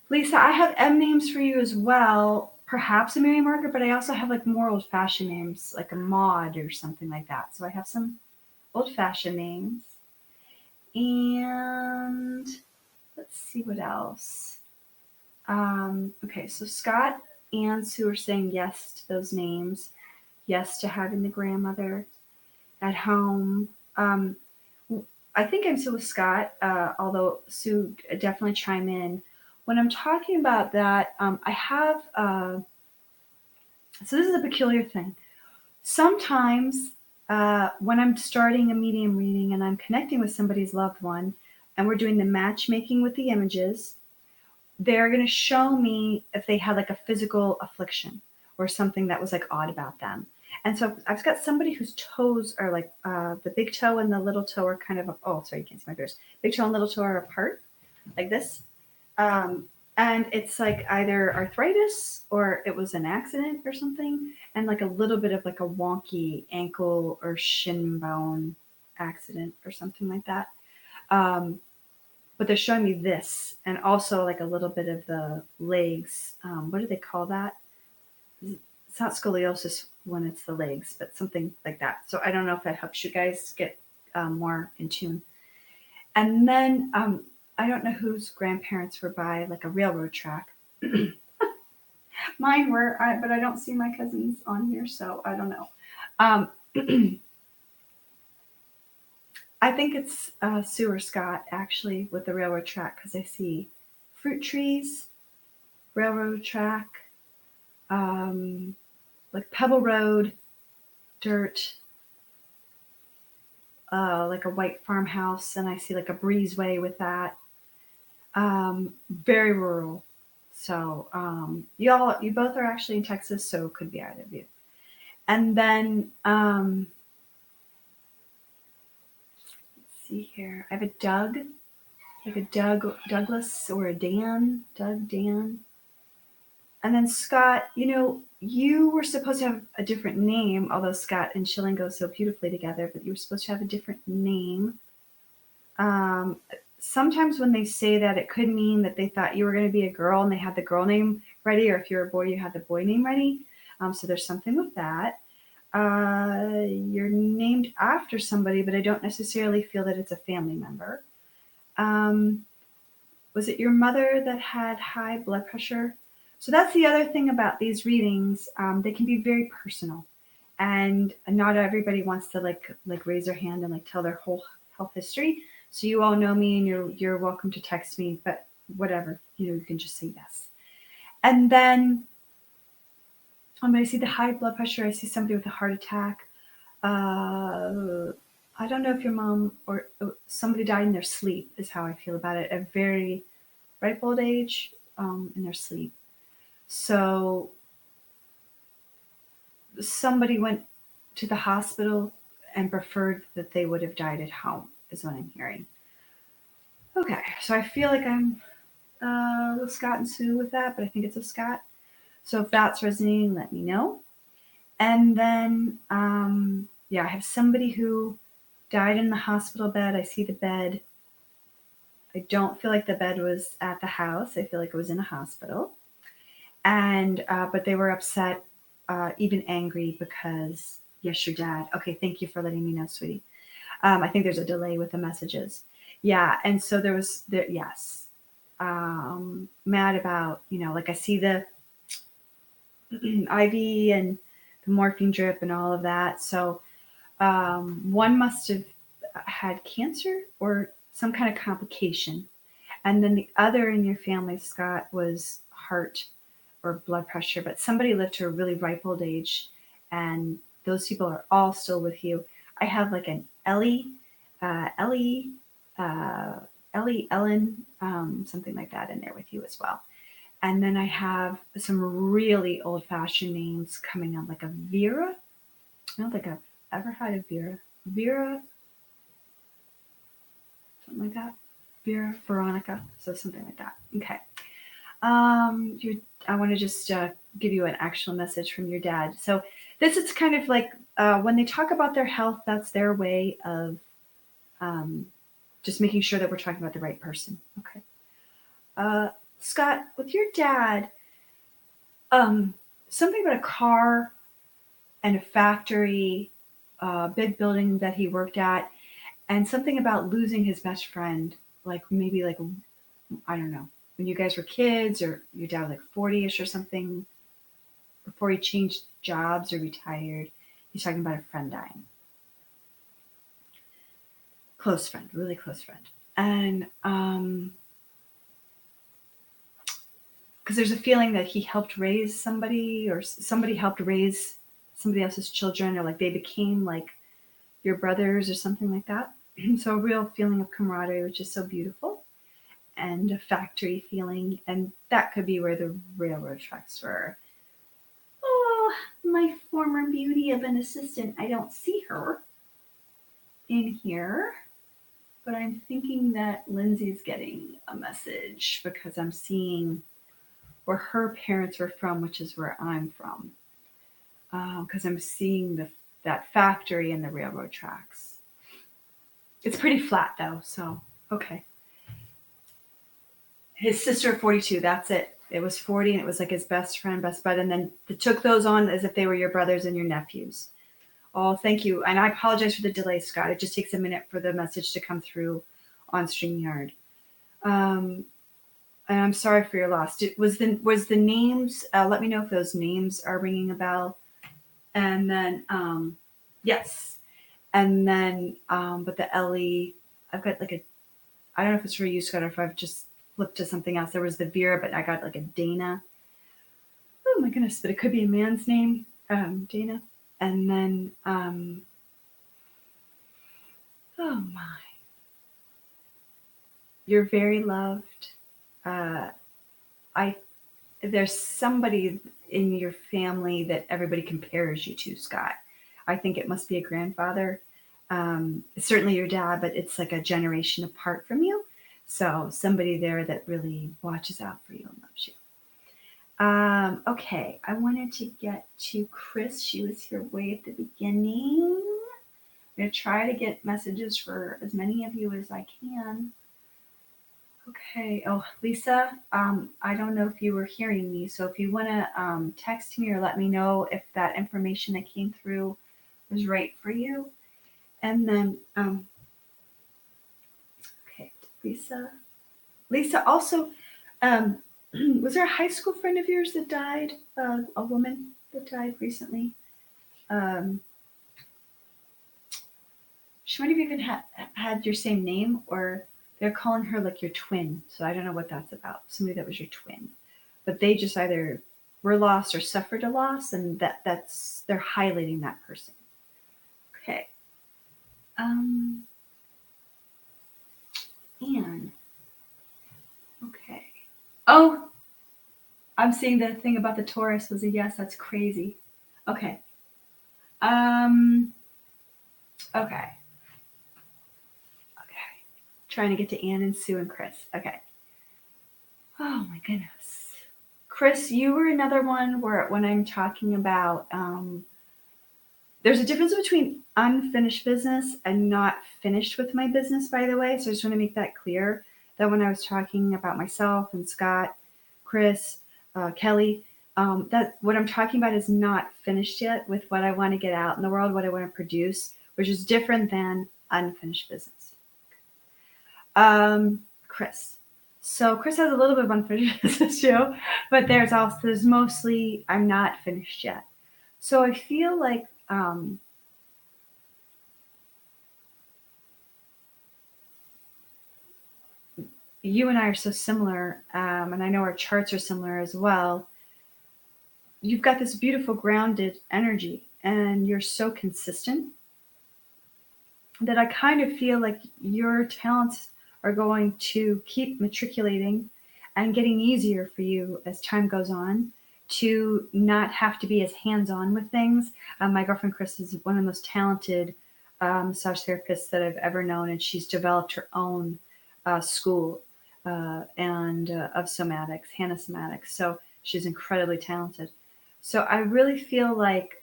Lisa, I have M names for you as well. Perhaps a Mary Margaret, but I also have like more old-fashioned names, like a Maud or something like that. So I have some old-fashioned names. And let's see what else. Okay, so Scott and Sue are saying yes to those names, yes to having the grandmother at home. I think I'm still with Scott, although Sue definitely chime in. When I'm talking about that, I have, so this is a peculiar thing. Sometimes when I'm starting a medium reading and I'm connecting with somebody's loved one and we're doing the matchmaking with the images, they're going to show me if they had like a physical affliction or something that was like odd about them. And so I've got somebody whose toes are like the big toe and the little toe are kind of, oh, sorry, you can't see my fingers. Big toe and little toe are apart like this. And it's like either arthritis or it was an accident or something. And like a little bit of like a wonky ankle or shin bone accident or something like that. Um, but they're showing me this, and also like a little bit of the legs. What do they call that? It's not scoliosis when it's the legs, but something like that. So I don't know if that helps you guys get more in tune. And then I don't know whose grandparents were by like a railroad track. Mine were, but I don't see my cousins on here, so I don't know. Um, I think it's Sue or Scott actually with the railroad track because I see fruit trees, railroad track, um, like Pebble Road, dirt, like a white farmhouse, and I see like a breezeway with that. Very rural. So you both are actually in Texas, so it could be either of you. And then let's see here. I have a Doug, like a Douglas or a Dan, Doug Dan. And then Scott, you were supposed to have a different name, although Scott and Schilling go so beautifully together, but you were supposed to have a different name. Sometimes when they say that, it could mean that they thought you were going to be a girl and they had the girl name ready, or if you're a boy, you had the boy name ready. So there's something with that. You're named after somebody, but I don't necessarily feel that it's a family member. Um, was it your mother that had high blood pressure? So that's the other thing about these readings. They can be very personal, and not everybody wants to like raise their hand and like tell their whole health history. So you all know me, and you're welcome to text me, but whatever, you can just say yes. And then when I see the high blood pressure, I see somebody with a heart attack. I don't know if your mom or somebody died in their sleep is how I feel about it. A very ripe old age in their sleep. So somebody went to the hospital and preferred that they would have died at home, is what I'm hearing. Okay, so I feel like I'm with Scott and Sue with that, but I think it's a Scott. So if that's resonating, let me know. And then, yeah, I have somebody who died in the hospital bed. I see the bed. I don't feel like the bed was at the house. I feel like it was in a hospital. And but they were upset, even angry because yes, your dad. Okay, thank you for letting me know, sweetie. I think there's a delay with the messages. Yeah, and so there. Yes, mad about like I see the IV and the morphine drip and all of that. So one must have had cancer or some kind of complication, and then the other in your family, Scott, was heart or blood pressure, but somebody lived to a really ripe old age, and those people are all still with you. I have like an Ellie, uh, Ellen, something like that in there with you as well. And then I have some really old fashioned names coming up, like a Vera. I don't think I've ever had a Vera. Vera, something like that. Vera, Veronica, so something like that. Okay. I want to just give you an actual message from your dad. So this is kind of like when they talk about their health, that's their way of um, just making sure that we're talking about the right person. Okay. Scott, with your dad, something about a car and a factory, big building that he worked at, and something about losing his best friend, like maybe like I don't know, when you guys were kids or your dad was like 40ish or something, before he changed jobs or retired. He's talking about a friend dying. Close friend, really close friend. And because there's a feeling that he helped raise somebody or somebody helped raise somebody else's children, or like they became like your brothers or something like that. So a real feeling of camaraderie, which is so beautiful, and a factory feeling. And that could be where the railroad tracks were. Oh, my former beauty of an assistant. I don't see her in here, but I'm thinking that Lindsay's getting a message because I'm seeing where her parents were from, which is where I'm from. Because I'm seeing that factory and the railroad tracks. It's pretty flat though, so okay. His sister 42, that's it. It was 40 and it was like his best friend, best bud, and then they took those on as if they were your brothers and your nephews. Oh, thank you. And I apologize for the delay, Scott. It just takes a minute for the message to come through on StreamYard. Um, and I'm sorry for your loss. Was the names? Let me know if those names are ringing a bell. And then yes, and then but the Ellie, I've got like a. I don't know if it's for you, Scott, or if I've just flipped to something else. There was the Vera, but I got like a Dana. Oh my goodness! But it could be a man's name, Dana. And then oh my, you're very loved. Uh, I there's somebody in your family that everybody compares you to, Scott. I think it must be a grandfather. Certainly your dad, but it's like a generation apart from you. So somebody there that really watches out for you and loves you. Okay, I wanted to get to Chris. She was here way at the beginning. I'm going to try to get messages for as many of you as I can. Okay. Oh, Lisa, I don't know if you were hearing me. So if you want to text me or let me know if that information that came through was right for you. And then, okay, Lisa. Lisa, also, um, was there a high school friend of yours that died? A woman that died recently? Um, she might have even had your same name, or they're calling her like your twin. So I don't know what that's about. Somebody that was your twin, but they just either were lost or suffered a loss, and that's they're highlighting that person. Okay. Um. And okay. Oh, I'm seeing the thing about the Taurus was a yes. That's crazy. Okay. Um. Okay. Okay. Trying to get to Anne and Sue and Chris. Okay. Oh my goodness. Chris, you were another one where when I'm talking about there's a difference between unfinished business and not finished with my business, by the way. So I just want to make that clear that when I was talking about myself and Scott, Chris, Kelly, that what I'm talking about is not finished yet with what I want to get out in the world, what I want to produce, which is different than unfinished business. Chris. So Chris has a little bit of unfinished business too, but there's mostly I'm not finished yet. So I feel like you and I are so similar, and I know our charts are similar as well. You've got this beautiful grounded energy, and you're so consistent that I kind of feel like your talents are going to keep matriculating and getting easier for you as time goes on to not have to be as hands-on with things. My girlfriend Chris is one of the most talented massage therapists that I've ever known, and she's developed her own school and of somatics, Hannah Somatics. So she's incredibly talented. So I really feel like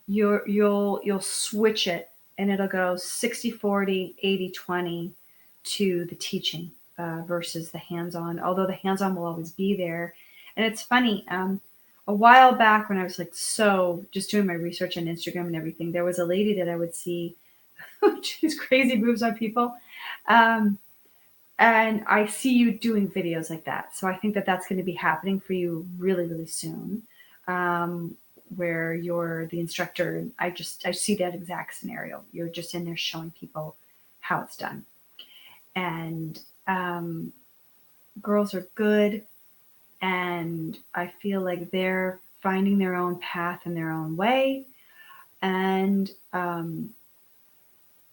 you'll switch it and it'll go 60-40, 80-20 to the teaching versus the hands-on, although the hands-on will always be there. And it's funny, a while back when I was like so just doing my research on Instagram and everything, there was a lady that I would see these crazy moves on people. Um, and I see you doing videos like that. So I think that that's going to be happening for you really, really soon, where you're the instructor. And I see that exact scenario. You're just in there showing people how it's done. And girls are good. And I feel like they're finding their own path in their own way. And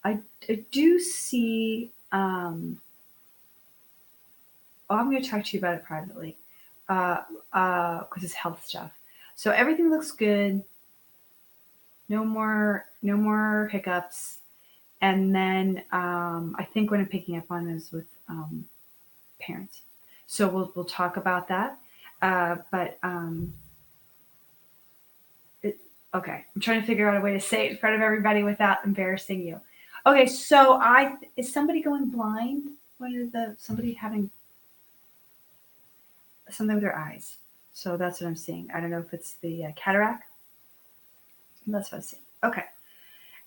I do see, I'm going to talk to you about it privately because it's health stuff. So everything looks good. No more hiccups. And then I think what I'm picking up on is with parents. So we'll talk about that. But Okay, I'm trying to figure out a way to say it in front of everybody without embarrassing you. Okay, so is somebody going blind? What is somebody having something with their eyes? So that's what I'm seeing. I don't know if it's the cataract. That's what I'm seeing. Okay,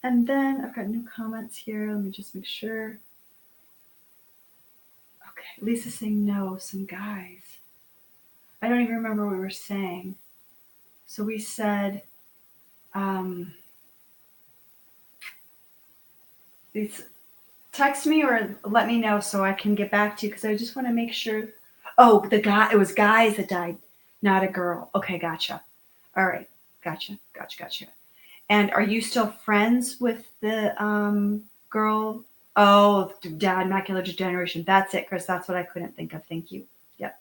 and then I've got new comments here. Let me just make sure. Okay, Lisa's saying no. Some guys. I don't even remember what we were saying. So we said, um, it's text me or let me know so I can get back to you because I just want to make sure. Oh, it was guys that died, not a girl. Okay, gotcha. All right, gotcha. And are you still friends with the girl? Oh, dad, macular degeneration. That's it, Chris. That's what I couldn't think of. Thank you. Yep.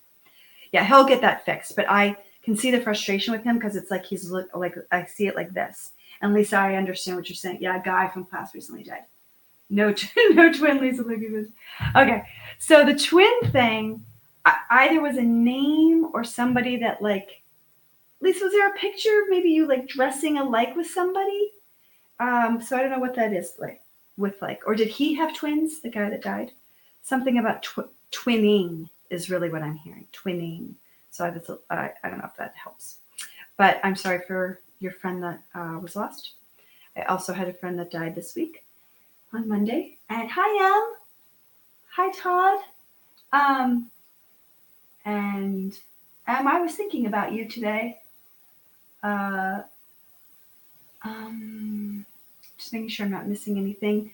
Yeah, he'll get that fixed. But I can see the frustration with him because it's like like I see it like this. And Lisa, I understand what you're saying. Yeah, a guy from class recently died. No, no twin, Lisa. Look at this. Okay, so the twin thing, either was a name or somebody that like. Lisa, was there a picture of maybe you like dressing alike with somebody? So I don't know what that is like. Or did he have twins? The guy that died. Something about twinning is really what I'm hearing. Twinning. So I don't know if that helps. But I'm sorry for your friend that was lost. I also had a friend that died this week on Monday. And hi, Em. Hi, Todd. Um, and I was thinking about you today. Uh, just making sure I'm not missing anything.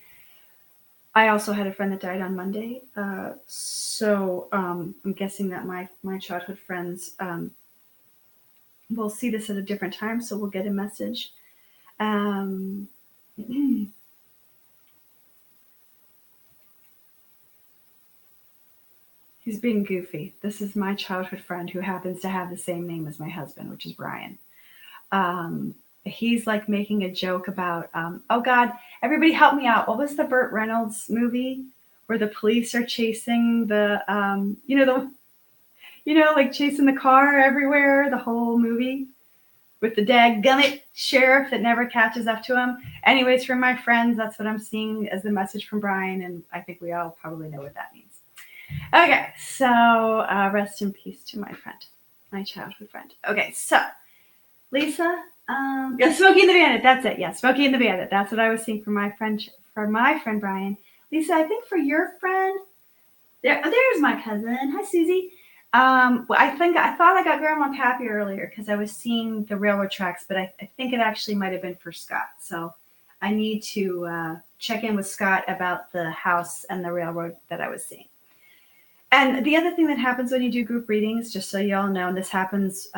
I also had a friend that died on Monday. So I'm guessing that my childhood friends will see this at a different time. So we'll get a message. He's being goofy. This is my childhood friend who happens to have the same name as my husband, which is Brian. He's like making a joke about, oh God, everybody help me out. What was the Burt Reynolds movie where the police are chasing like chasing the car everywhere, the whole movie with the dadgummit sheriff that never catches up to him. Anyways, for my friends, that's what I'm seeing as the message from Brian, and I think we all probably know what that means. Okay, so rest in peace to my friend, my childhood friend. Okay, so Lisa, yeah, Smokey and the Bandit. That's it. Yeah, Smokey and the Bandit. That's what I was seeing for my friend Brian. Lisa, I think for your friend, there's my cousin. Hi, Susie. Well, I thought I got Grandma Pappy earlier because I was seeing the railroad tracks, but I think it actually might have been for Scott. So I need to check in with Scott about the house and the railroad that I was seeing. And the other thing that happens when you do group readings, just so you all know, and this happens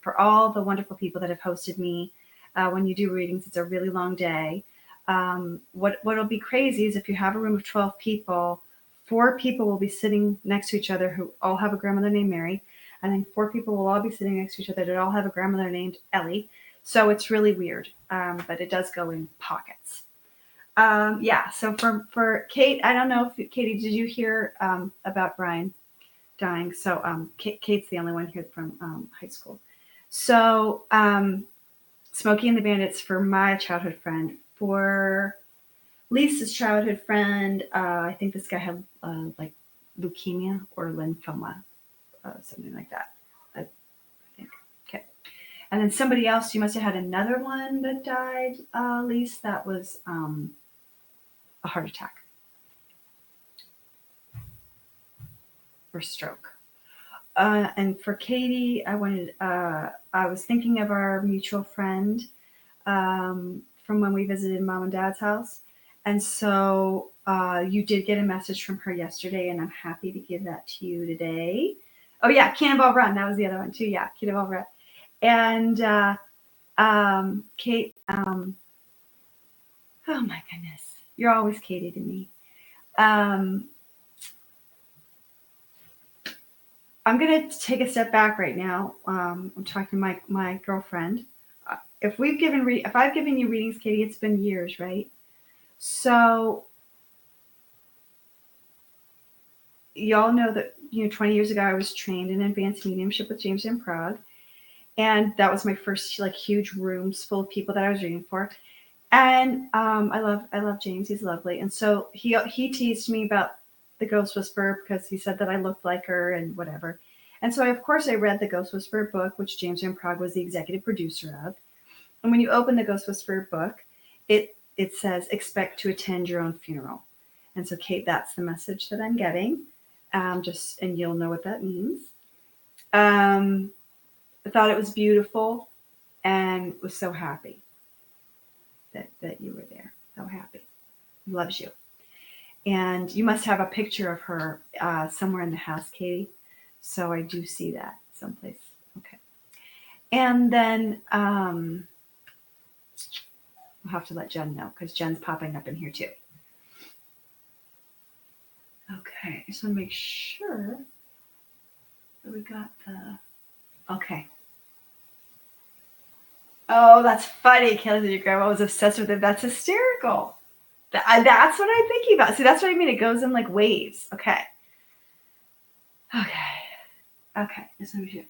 for all the wonderful people that have hosted me, when you do readings, it's a really long day. What'll be crazy is if you have a room of 12 people, 4 people will be sitting next to each other who all have a grandmother named Mary, and then 4 people will all be sitting next to each other that all have a grandmother named Ellie. So it's really weird, but it does go in pockets. Yeah, so for Kate, I don't know if Katie, did you hear about Brian dying? So Kate's the only one here from high school. So Smokey and the Bandits for my childhood friend. For Lisa's childhood friend, I think this guy had like leukemia or lymphoma, something like that. I think. Okay. And then somebody else, you must have had another one that died, Lisa. That was a heart attack or stroke. And for Katie, I was thinking of our mutual friend from when we visited Mom and Dad's house. And so you did get a message from her yesterday, and I'm happy to give that to you today. Oh, yeah, Cannonball Run. That was the other one, too. Yeah, Cannonball Run. And Kate, oh, my goodness. You're always Katie to me. I'm going to take a step back right now. I'm talking to my girlfriend. If I've given you readings, Katie, it's been years, right? So y'all know that 20 years ago I was trained in advanced mediumship with James in Prague, And that was my first like huge rooms full of people that I was reading for. And I love James. He's lovely. And so he teased me about the Ghost Whisperer because he said that I looked like her and whatever. And so of course I read the Ghost Whisperer book, which James Van Prague was the executive producer of. And when you open the Ghost Whisperer book, it says expect to attend your own funeral. And so Kate, that's the message that I'm getting. And you'll know what that means. I thought it was beautiful and was so happy that you were there. So happy. Loves you. And you must have a picture of her somewhere in the house, Katie. So I do see that someplace. Okay. And then I'll have to let Jen know because Jen's popping up in here too. Okay. I just want to make sure that we got the... Okay. Oh, that's funny. Kelly, your grandma was obsessed with it. That's hysterical. That's what I'm thinking about. See, that's what I mean. It goes in like waves. Okay. Okay. Just let me see.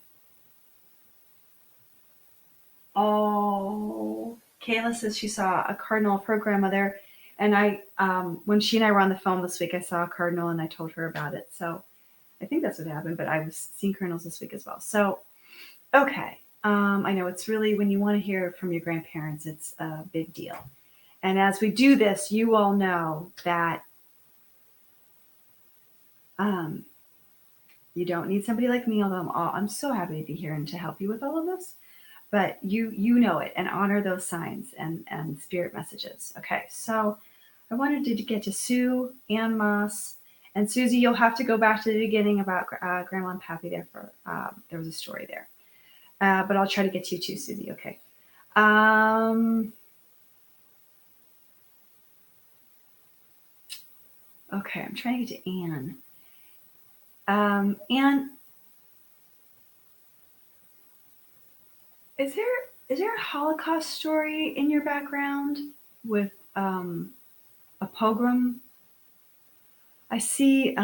Oh, Kayla says she saw a cardinal of her grandmother. And when she and I were on the phone this week, I saw a cardinal and I told her about it. So I think that's what happened, but I was seeing cardinals this week as well. So, okay. I know it's really, when you want to hear from your grandparents, it's a big deal. And as we do this, you all know that you don't need somebody like me, although I'm so happy to be here and to help you with all of this. But you know it, and honor those signs and spirit messages. Okay, so I wanted to get to Sue, Ann Moss, and Susie. You'll have to go back to the beginning about Grandma and Pappy there there was a story there. But I'll try to get to you too, Susie. Okay. Okay, I'm trying to get to Anne. Anne, is there a Holocaust story in your background with a pogrom? I see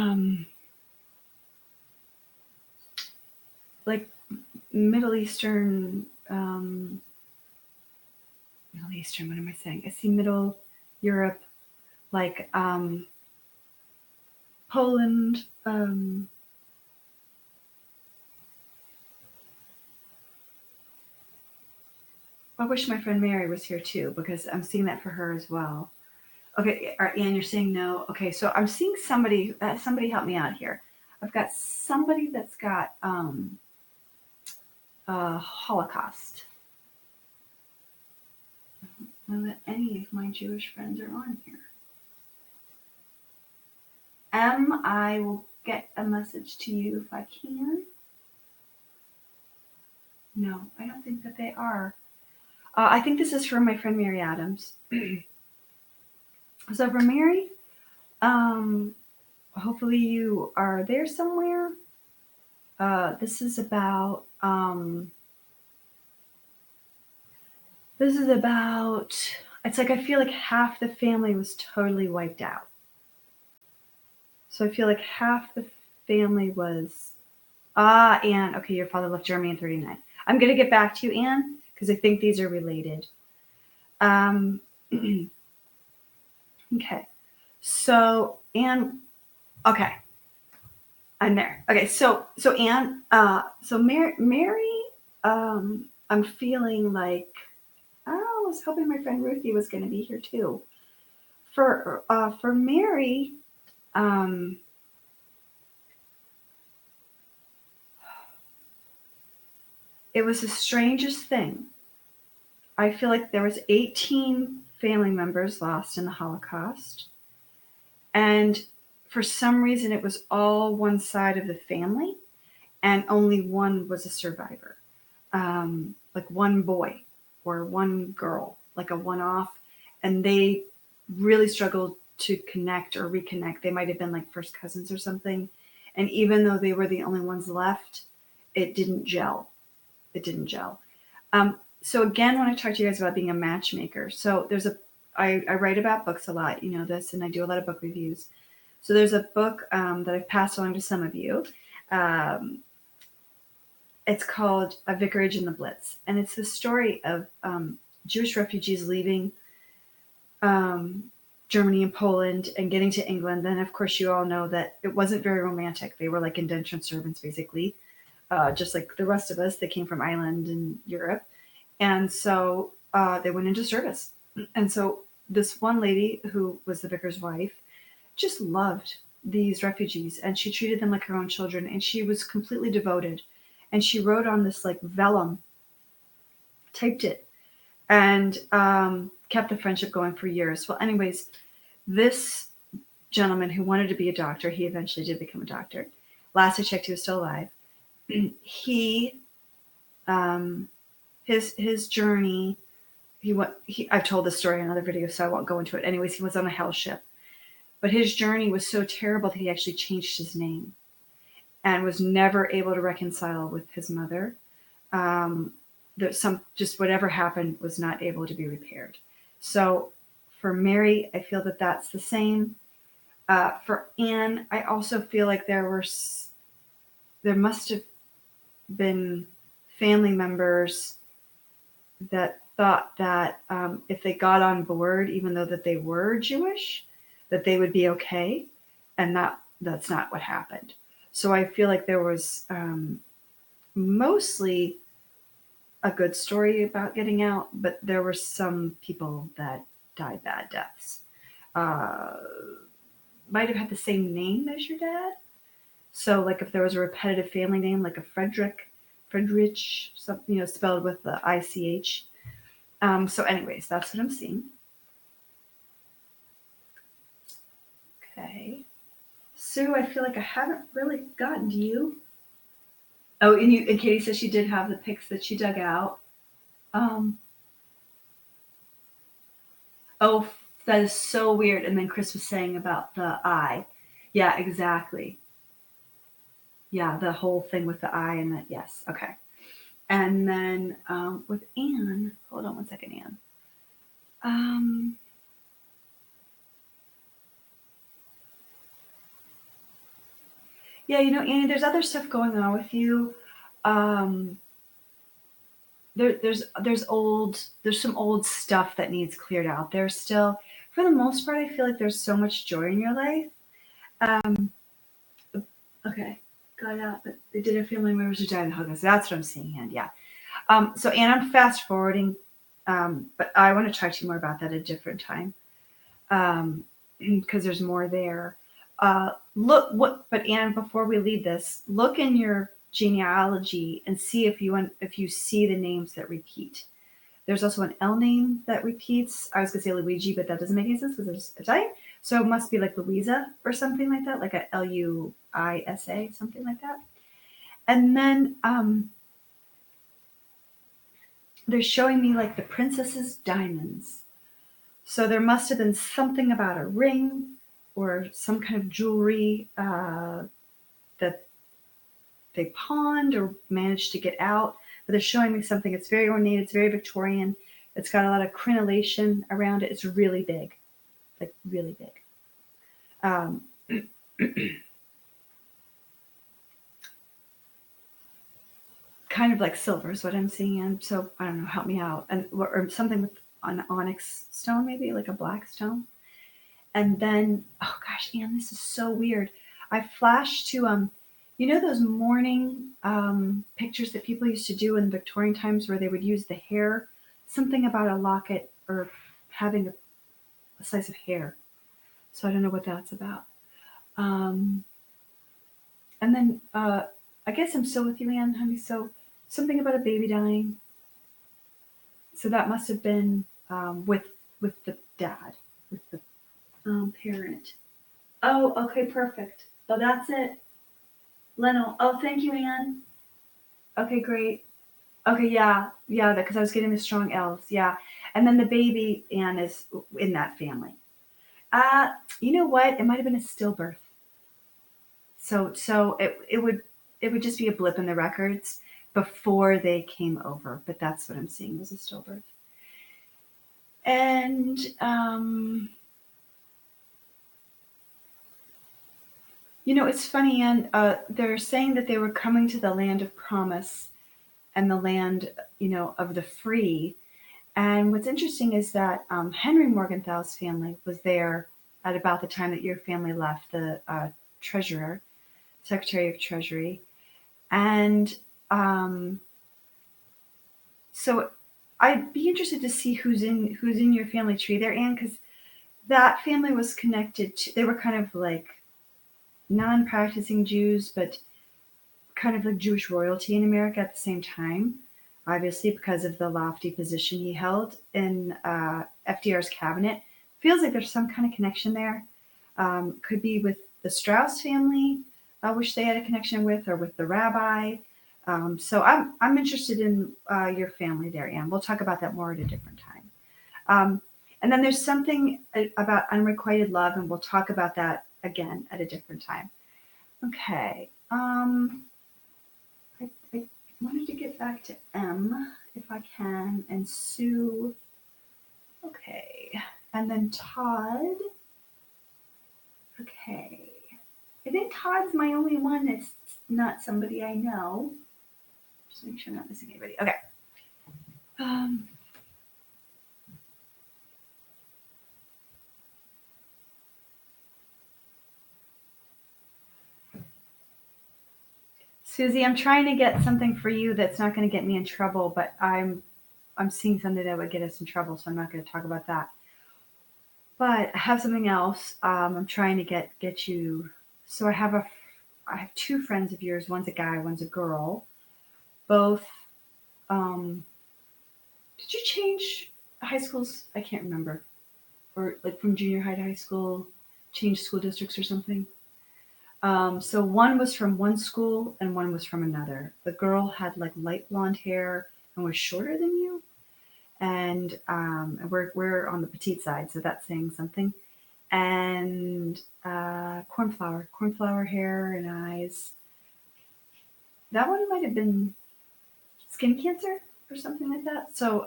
like Middle Eastern. Middle Eastern. What am I saying? I see Middle Europe, like Poland. I wish my friend Mary was here too, because I'm seeing that for her as well. Okay, Anne, you're saying no. Okay, so I'm seeing somebody. Somebody help me out here. I've got somebody that's got Holocaust. I don't know that any of my Jewish friends are on here. I will get a message to you if I can. No, I don't think that they are. I think this is from my friend Mary Adams. So for Mary, hopefully you are there somewhere. This is about it's like I feel like half the family was totally wiped out. So I feel like half the family was Anne. Okay, your father left Germany in 1939. I'm gonna get back to you, Anne, because I think these are related. Okay. So Anne, okay. I'm there. Okay, so Anne, so Mary, I'm feeling like I was hoping my friend Ruthie was going to be here too. For Mary, it was the strangest thing. I feel like there was 18 family members lost in the Holocaust, and for some reason it was all one side of the family, and only one was a survivor. Like one boy or one girl, like a one-off, and they really struggled to connect or reconnect. They might have been like first cousins or something, and even though they were the only ones left, it didn't gel. So again, when I talk to you guys about being a matchmaker, so I write about books a lot, you know this, and I do a lot of book reviews. So there's a book that I've passed along to some of you. It's called A Vicarage in the Blitz, and it's the story of Jewish refugees leaving um, Germany and Poland and getting to England. Then, of course, you all know that it wasn't very romantic. They were like indentured servants, basically, just like the rest of us. They came from Ireland and Europe, and so they went into service. And so this one lady who was the vicar's wife just loved these refugees, and she treated them like her own children, and she was completely devoted. And she wrote on this like vellum, typed it, and kept the friendship going for years. Well, anyways, this gentleman who wanted to be a doctor, he eventually did become a doctor. Last I checked, he was still alive. He, his journey, I've told this story in another video, so I won't go into it. Anyways, he was on a hell ship, but his journey was so terrible that he actually changed his name and was never able to reconcile with his mother. There's just whatever happened was not able to be repaired. So for Mary, I feel that that's the same. For Anne, I also feel like there must have been family members that thought that if they got on board, even though that they were Jewish, that they would be okay, and that's not what happened. So I feel like there was mostly a good story about getting out, but there were some people that died bad deaths. Might have had the same name as your dad. So like if there was a repetitive family name, like a Friedrich, spelled with the ICH. So anyways, that's what I'm seeing. Okay. Sue, I feel like I haven't really gotten to you. Oh, and Katie says she did have the pics that she dug out. Oh, that is so weird. And then Chris was saying about the eye. Yeah, exactly. Yeah, the whole thing with the eye and that. Yes. Okay. And then with Anne, hold on one second, Anne. Yeah, Annie, there's other stuff going on with you. There's some old stuff that needs cleared out. There's still, for the most part, I feel like there's so much joy in your life. Okay, got out, but they did have family members who died in the Holocaust. That's what I'm seeing, and yeah. So Anne, I'm fast forwarding, but I want to talk to you more about that at a different time, because there's more there. But Anne, before we leave this, look in your genealogy and see if you see the names that repeat. There's also an L name that repeats. I was gonna say Luigi, but that doesn't make any sense because there's Italian. So it must be like Louisa or something like that, like a Luisa, something like that. And then they're showing me like the princess's diamonds. So there must have been something about a ring or some kind of jewelry that they pawned or managed to get out. But they're showing me something. It's very ornate. It's very Victorian. It's got a lot of crenellation around it. It's really big, like really big. Kind of like silver is what I'm seeing. And so I don't know. Help me out. Or something with an onyx stone, maybe like a black stone. And then, oh gosh, Anne, this is so weird. I flashed to those morning pictures that people used to do in Victorian times where they would use the hair, something about a locket or having a slice of hair. So I don't know what that's about. And then I guess I'm still with you, Anne, honey. So something about a baby dying. So that must have been with the dad, with the parent. Oh, okay, perfect. Oh, that's it. Leno. Oh, thank you, Anne. Okay, great. Okay, yeah, because I was getting the strong L's. Yeah, and then the baby Anne is in that family. You know what? It might have been a stillbirth. So it would just be a blip in the records before they came over, but that's what I'm seeing was a stillbirth. And it's funny, and they're saying that they were coming to the land of promise, and the land, of the free. And what's interesting is that Henry Morgenthal's family was there at about the time that your family left, the treasurer, secretary of treasury. And so I'd be interested to see who's in your family tree there, Anne, because that family was connected to, they were kind of like non-practicing Jews, but kind of like Jewish royalty in America at the same time, obviously because of the lofty position he held in FDR's cabinet. Feels like there's some kind of connection there. Could be with the Strauss family, which they had a connection with, or with the rabbi. So I'm interested in your family there, Anne. We'll talk about that more at a different time. And then there's something about unrequited love, and we'll talk about that again at a different time. Okay. I wanted to get back to M if I can, and Sue. Okay. And then Todd. Okay. I think Todd's my only one that's not somebody I know. Just make sure I'm not missing anybody. Okay. Susie, I'm trying to get something for you that's not going to get me in trouble, but I'm seeing something that would get us in trouble, so I'm not going to talk about that. But I have something else. I'm trying to get you. So I have two friends of yours. One's a guy, one's a girl. Both. Did you change high schools? I can't remember. Or like from junior high to high school, change school districts or something. So one was from one school and one was from another. The girl had like light blonde hair and was shorter than you. And we're on the petite side, so that's saying something. And cornflower hair and eyes. That one might have been skin cancer or something like that. So,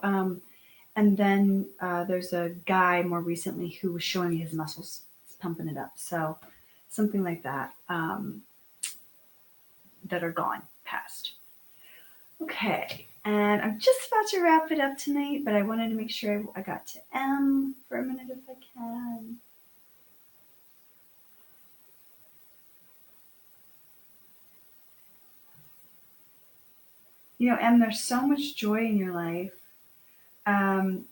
and then there's a guy more recently who was showing me his muscles, pumping it up. So something like that, that are gone, past. Okay, and I'm just about to wrap it up tonight, but I wanted to make sure I got to M for a minute if I can. Em, there's so much joy in your life.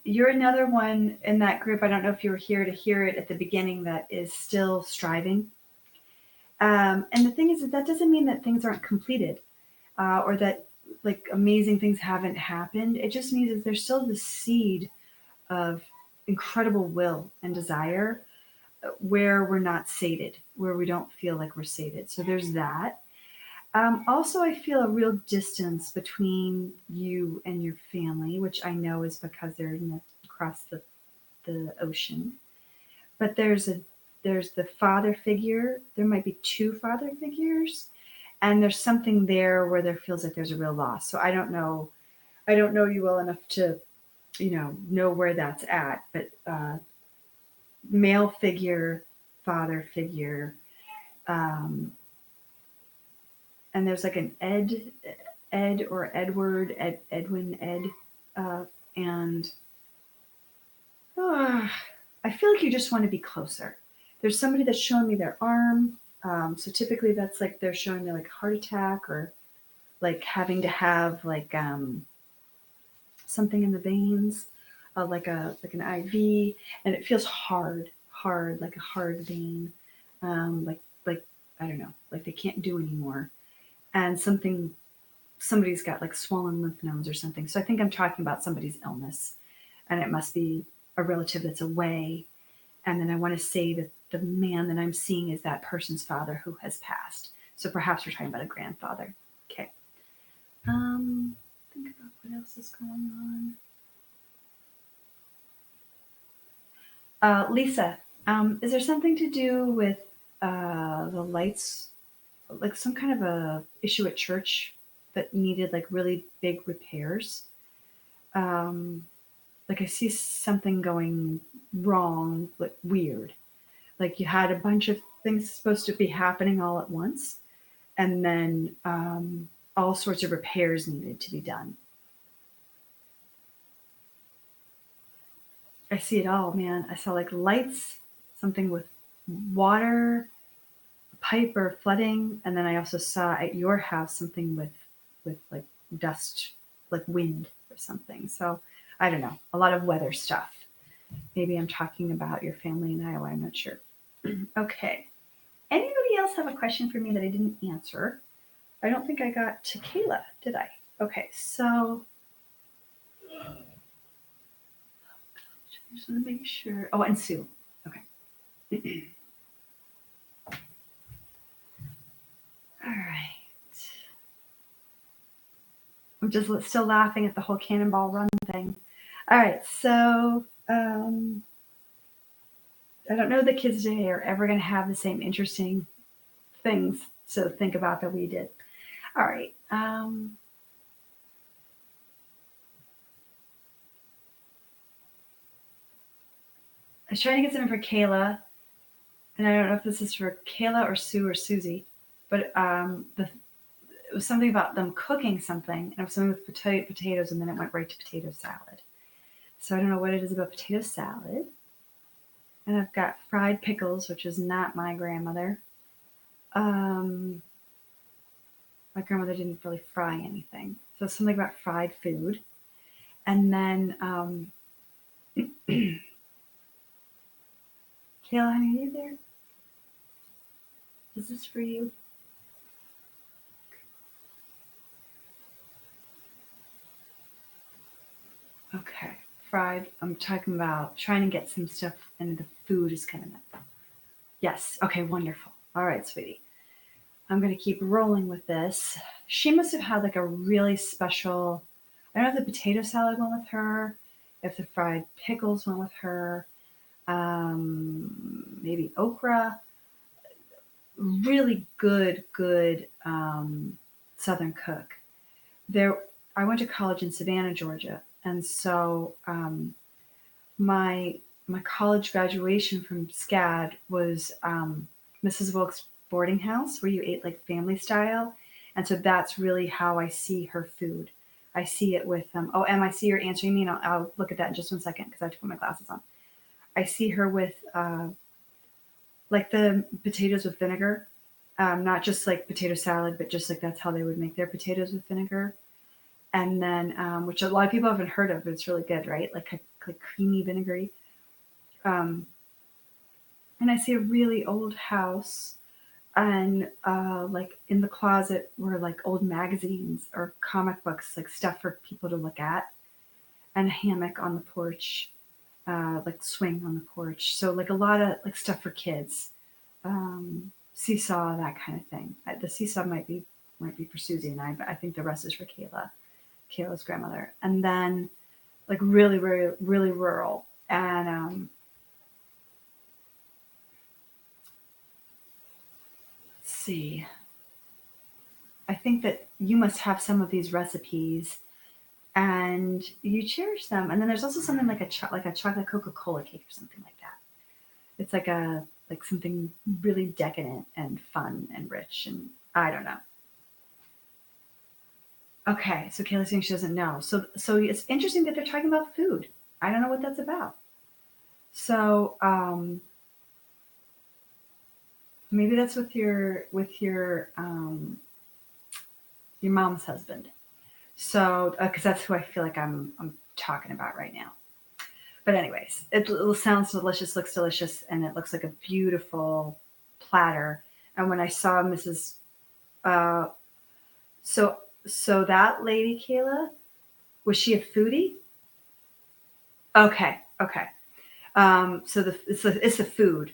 You're another one in that group. I don't know if you were here to hear it at the beginning, that is still striving. And the thing is that doesn't mean that things aren't completed, or that like amazing things haven't happened. It just means that there's still this seed of incredible will and desire where we're not sated, where we don't feel like we're sated. So there's that. Also, I feel a real distance between you and your family, which I know is because they're across the ocean. But there's the father figure. There might be two father figures, and there's something there where there feels like there's a real loss. So I don't know you well enough to know where that's at, but male figure, father figure, and there's like an Ed or Edward, Edwin, Ed, and I feel like you just want to be closer. There's somebody that's showing me their arm. So typically that's like they're showing me like heart attack, or like having to have like something in the veins, like an IV, and it feels hard, like a hard vein, like I don't know, like they can't do anymore, and somebody's got like swollen lymph nodes or something. So I think I'm talking about somebody's illness, and it must be a relative that's away. And then I want to say that the man that I'm seeing is that person's father who has passed. So perhaps we're talking about a grandfather. Okay. Think about what else is going on. Lisa, is there something to do with the lights, like some kind of a issue at church that needed like really big repairs? Like I see something going wrong, like weird. Like you had a bunch of things supposed to be happening all at once, and then all sorts of repairs needed to be done. I see it all, man. I saw like lights, something with water, pipe or flooding, and then I also saw at your house something with like dust, like wind or something. So I don't know, a lot of weather stuff. Maybe I'm talking about your family in Iowa. I'm not sure. Okay. Anybody else have a question for me that I didn't answer? I don't think I got to Kayla, did I? Okay, so just want to make sure. Oh, and Sue. Okay. All right. I'm just still laughing at the whole Cannonball Run thing. All right, so I don't know the kids today are ever going to have the same interesting things to think about that we did. All right. I was trying to get something for Kayla, and I don't know if this is for Kayla or Sue or Susie, but it was something about them cooking something, and it was something with potatoes, and then it went right to potato salad. So I don't know what it is about potato salad. And I've got fried pickles, which is not my grandmother. My grandmother didn't really fry anything. So something about fried food. And then, Kayla, honey, are you there? Is this for you? Okay. Fried. I'm talking about trying to get some stuff, and the food is coming up. Yes. Okay, wonderful. All right, sweetie. I'm going to keep rolling with this. She must have had like a really special, I don't know if the potato salad went with her, if the fried pickles went with her, maybe okra. Really good Southern cook. There, I went to college in Savannah, Georgia, and so my my college graduation from SCAD was Mrs. Wilkes boarding house where you ate like family style, and so that's really how I see her food. I see it with oh, Em, I see you're answering me, and I'll look at that in just 1 second because I have to put my glasses on. I see her with like the potatoes with vinegar, not just like potato salad, but just like that's how they would make their potatoes with vinegar. And then, which a lot of people haven't heard of, but it's really good, right? Like creamy vinegary. Um, and I see a really old house, and like in the closet were like old magazines or comic books, like stuff for people to look at, and a hammock on the porch, like swing on the porch. So like a lot of like stuff for kids, seesaw, that kind of thing. The seesaw might be for Susie and I, but I think the rest is for Kayla's grandmother. And then like really rural. And let's see. I think that you must have some of these recipes and you cherish them. And then there's also something like a chocolate Coca-Cola cake or something like that. It's like something really decadent and fun and rich, and I don't know. Okay, so Kayla's saying she doesn't know. So it's interesting that they're talking about food. I don't know what that's about. So maybe that's with your mom's husband. So because that's who I feel like I'm talking about right now. But anyways, it sounds delicious, looks delicious, and it looks like a beautiful platter. And when I saw Mrs. Uh, so that lady Kayla, was she a foodie? Okay. So it's the food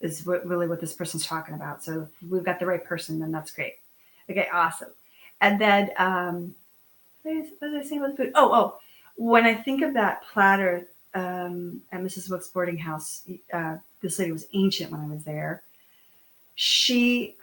is really what this person's talking about. So if we've got the right person, then that's great. Okay, awesome. And then what was I saying about food? When I think of that platter at Mrs. Wilkes boarding house, this lady was ancient when I was there. She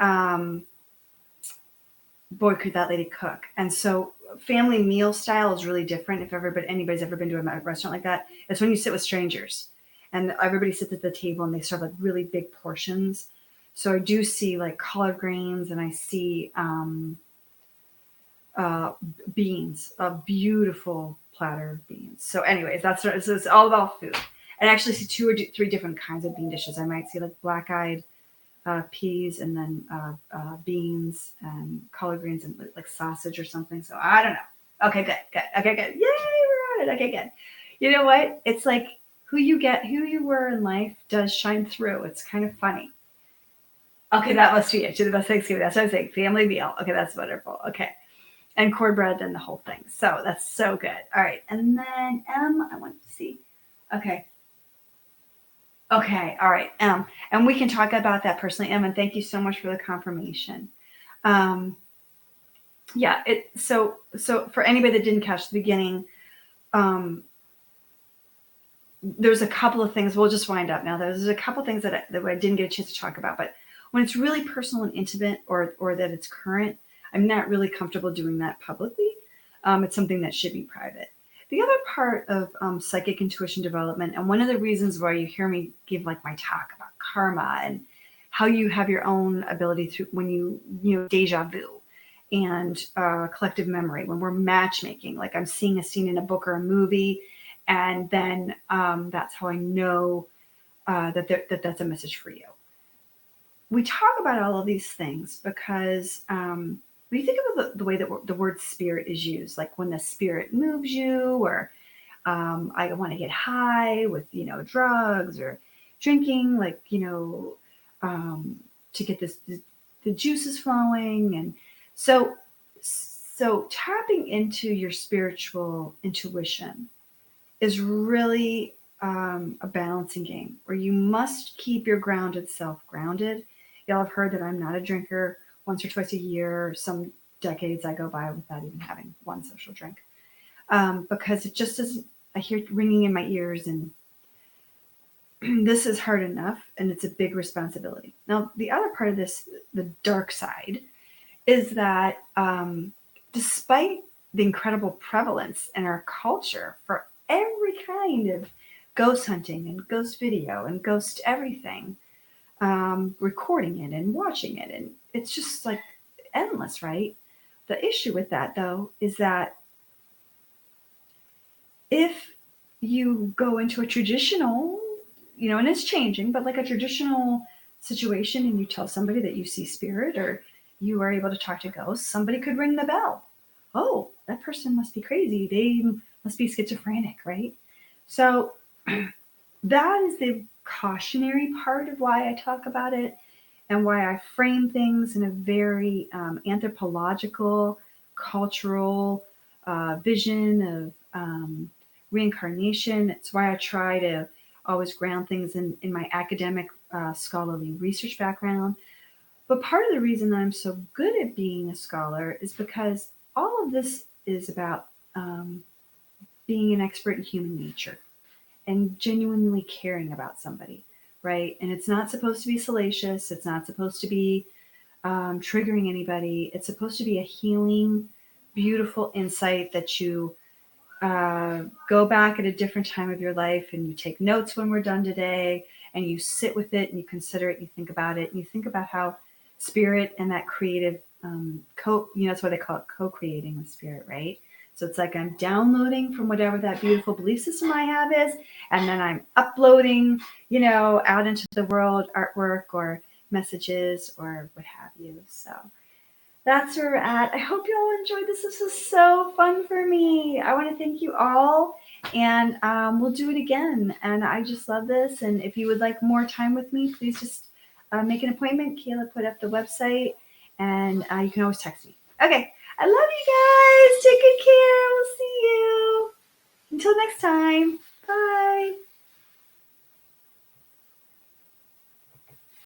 boy, could that lady cook. And so family meal style is really different. If anybody's ever been to a restaurant like that, it's when you sit with strangers and everybody sits at the table and they serve like really big portions. So I do see like collard greens, and I see beans, a beautiful platter of beans. So, anyways, so it's all about food. And I actually see two or three different kinds of bean dishes. I might see like black-eyed peas, and then beans and collard greens and like sausage or something. So I don't know. Okay, good. Okay, good. Yay, we're on it. Okay, good. You know what? It's like who you were in life does shine through. It's kind of funny. Okay, that must be it. To the best Thanksgiving. That's what I'm saying. Family meal. Okay, that's wonderful. Okay. And cornbread and the whole thing. So that's so good. All right. And then I want to see. Okay. Okay. All right. And we can talk about that personally, and thank you so much for the confirmation. Um, yeah. So for anybody that didn't catch the beginning, um, there's a couple of things. We'll just wind up now. There's a couple of things that I didn't get a chance to talk about, but when it's really personal and intimate, or that it's current, I'm not really comfortable doing that publicly. It's something that should be private. The other part of psychic intuition development, and one of the reasons why you hear me give like my talk about karma and how you have your own ability through when you deja vu and collective memory, when we're matchmaking, like I'm seeing a scene in a book or a movie, and then that's how I know that that's a message for you. We talk about all of these things because when you think about the way that the word spirit is used, like when the spirit moves you, or I want to get high with drugs or drinking, like to get the juices flowing, and so tapping into your spiritual intuition is really a balancing game where you must keep your grounded self grounded. Y'all have heard that I'm not a drinker. Once or twice a year, some decades I go by without even having one social drink, because it just doesn't. I hear it ringing in my ears, and this is hard enough, and it's a big responsibility. Now, the other part of this, the dark side, is that despite the incredible prevalence in our culture for every kind of ghost hunting and ghost video and ghost everything, recording it and watching it, and it's just like endless, right? The issue with that, though, is that if you go into a traditional, and it's changing, but like a traditional situation, and you tell somebody that you see spirit or you are able to talk to ghosts, somebody could ring the bell. Oh, that person must be crazy. They must be schizophrenic, right? So that is the cautionary part of why I talk about it, and why I frame things in a very anthropological, cultural vision of reincarnation. It's why I try to always ground things in my academic, scholarly research background. But part of the reason that I'm so good at being a scholar is because all of this is about being an expert in human nature and genuinely caring about somebody, right? And it's not supposed to be salacious. It's not supposed to be triggering anybody. It's supposed to be a healing, beautiful insight that you go back at a different time of your life, and you take notes when we're done today, and you sit with it, and you consider it, and you think about it, and you think about how spirit and that creative that's why they call it co-creating with spirit, right? So it's like I'm downloading from whatever that beautiful belief system I have is, and then I'm uploading, out into the world, artwork or messages or what have you. So that's where we're at. I hope you all enjoyed this. This was so fun for me. I want to thank you all, and we'll do it again. And I just love this. And if you would like more time with me, please just make an appointment. Kayla put up the website, and you can always text me. Okay. I love you guys. Take good care. We'll see you. Until next time. Bye.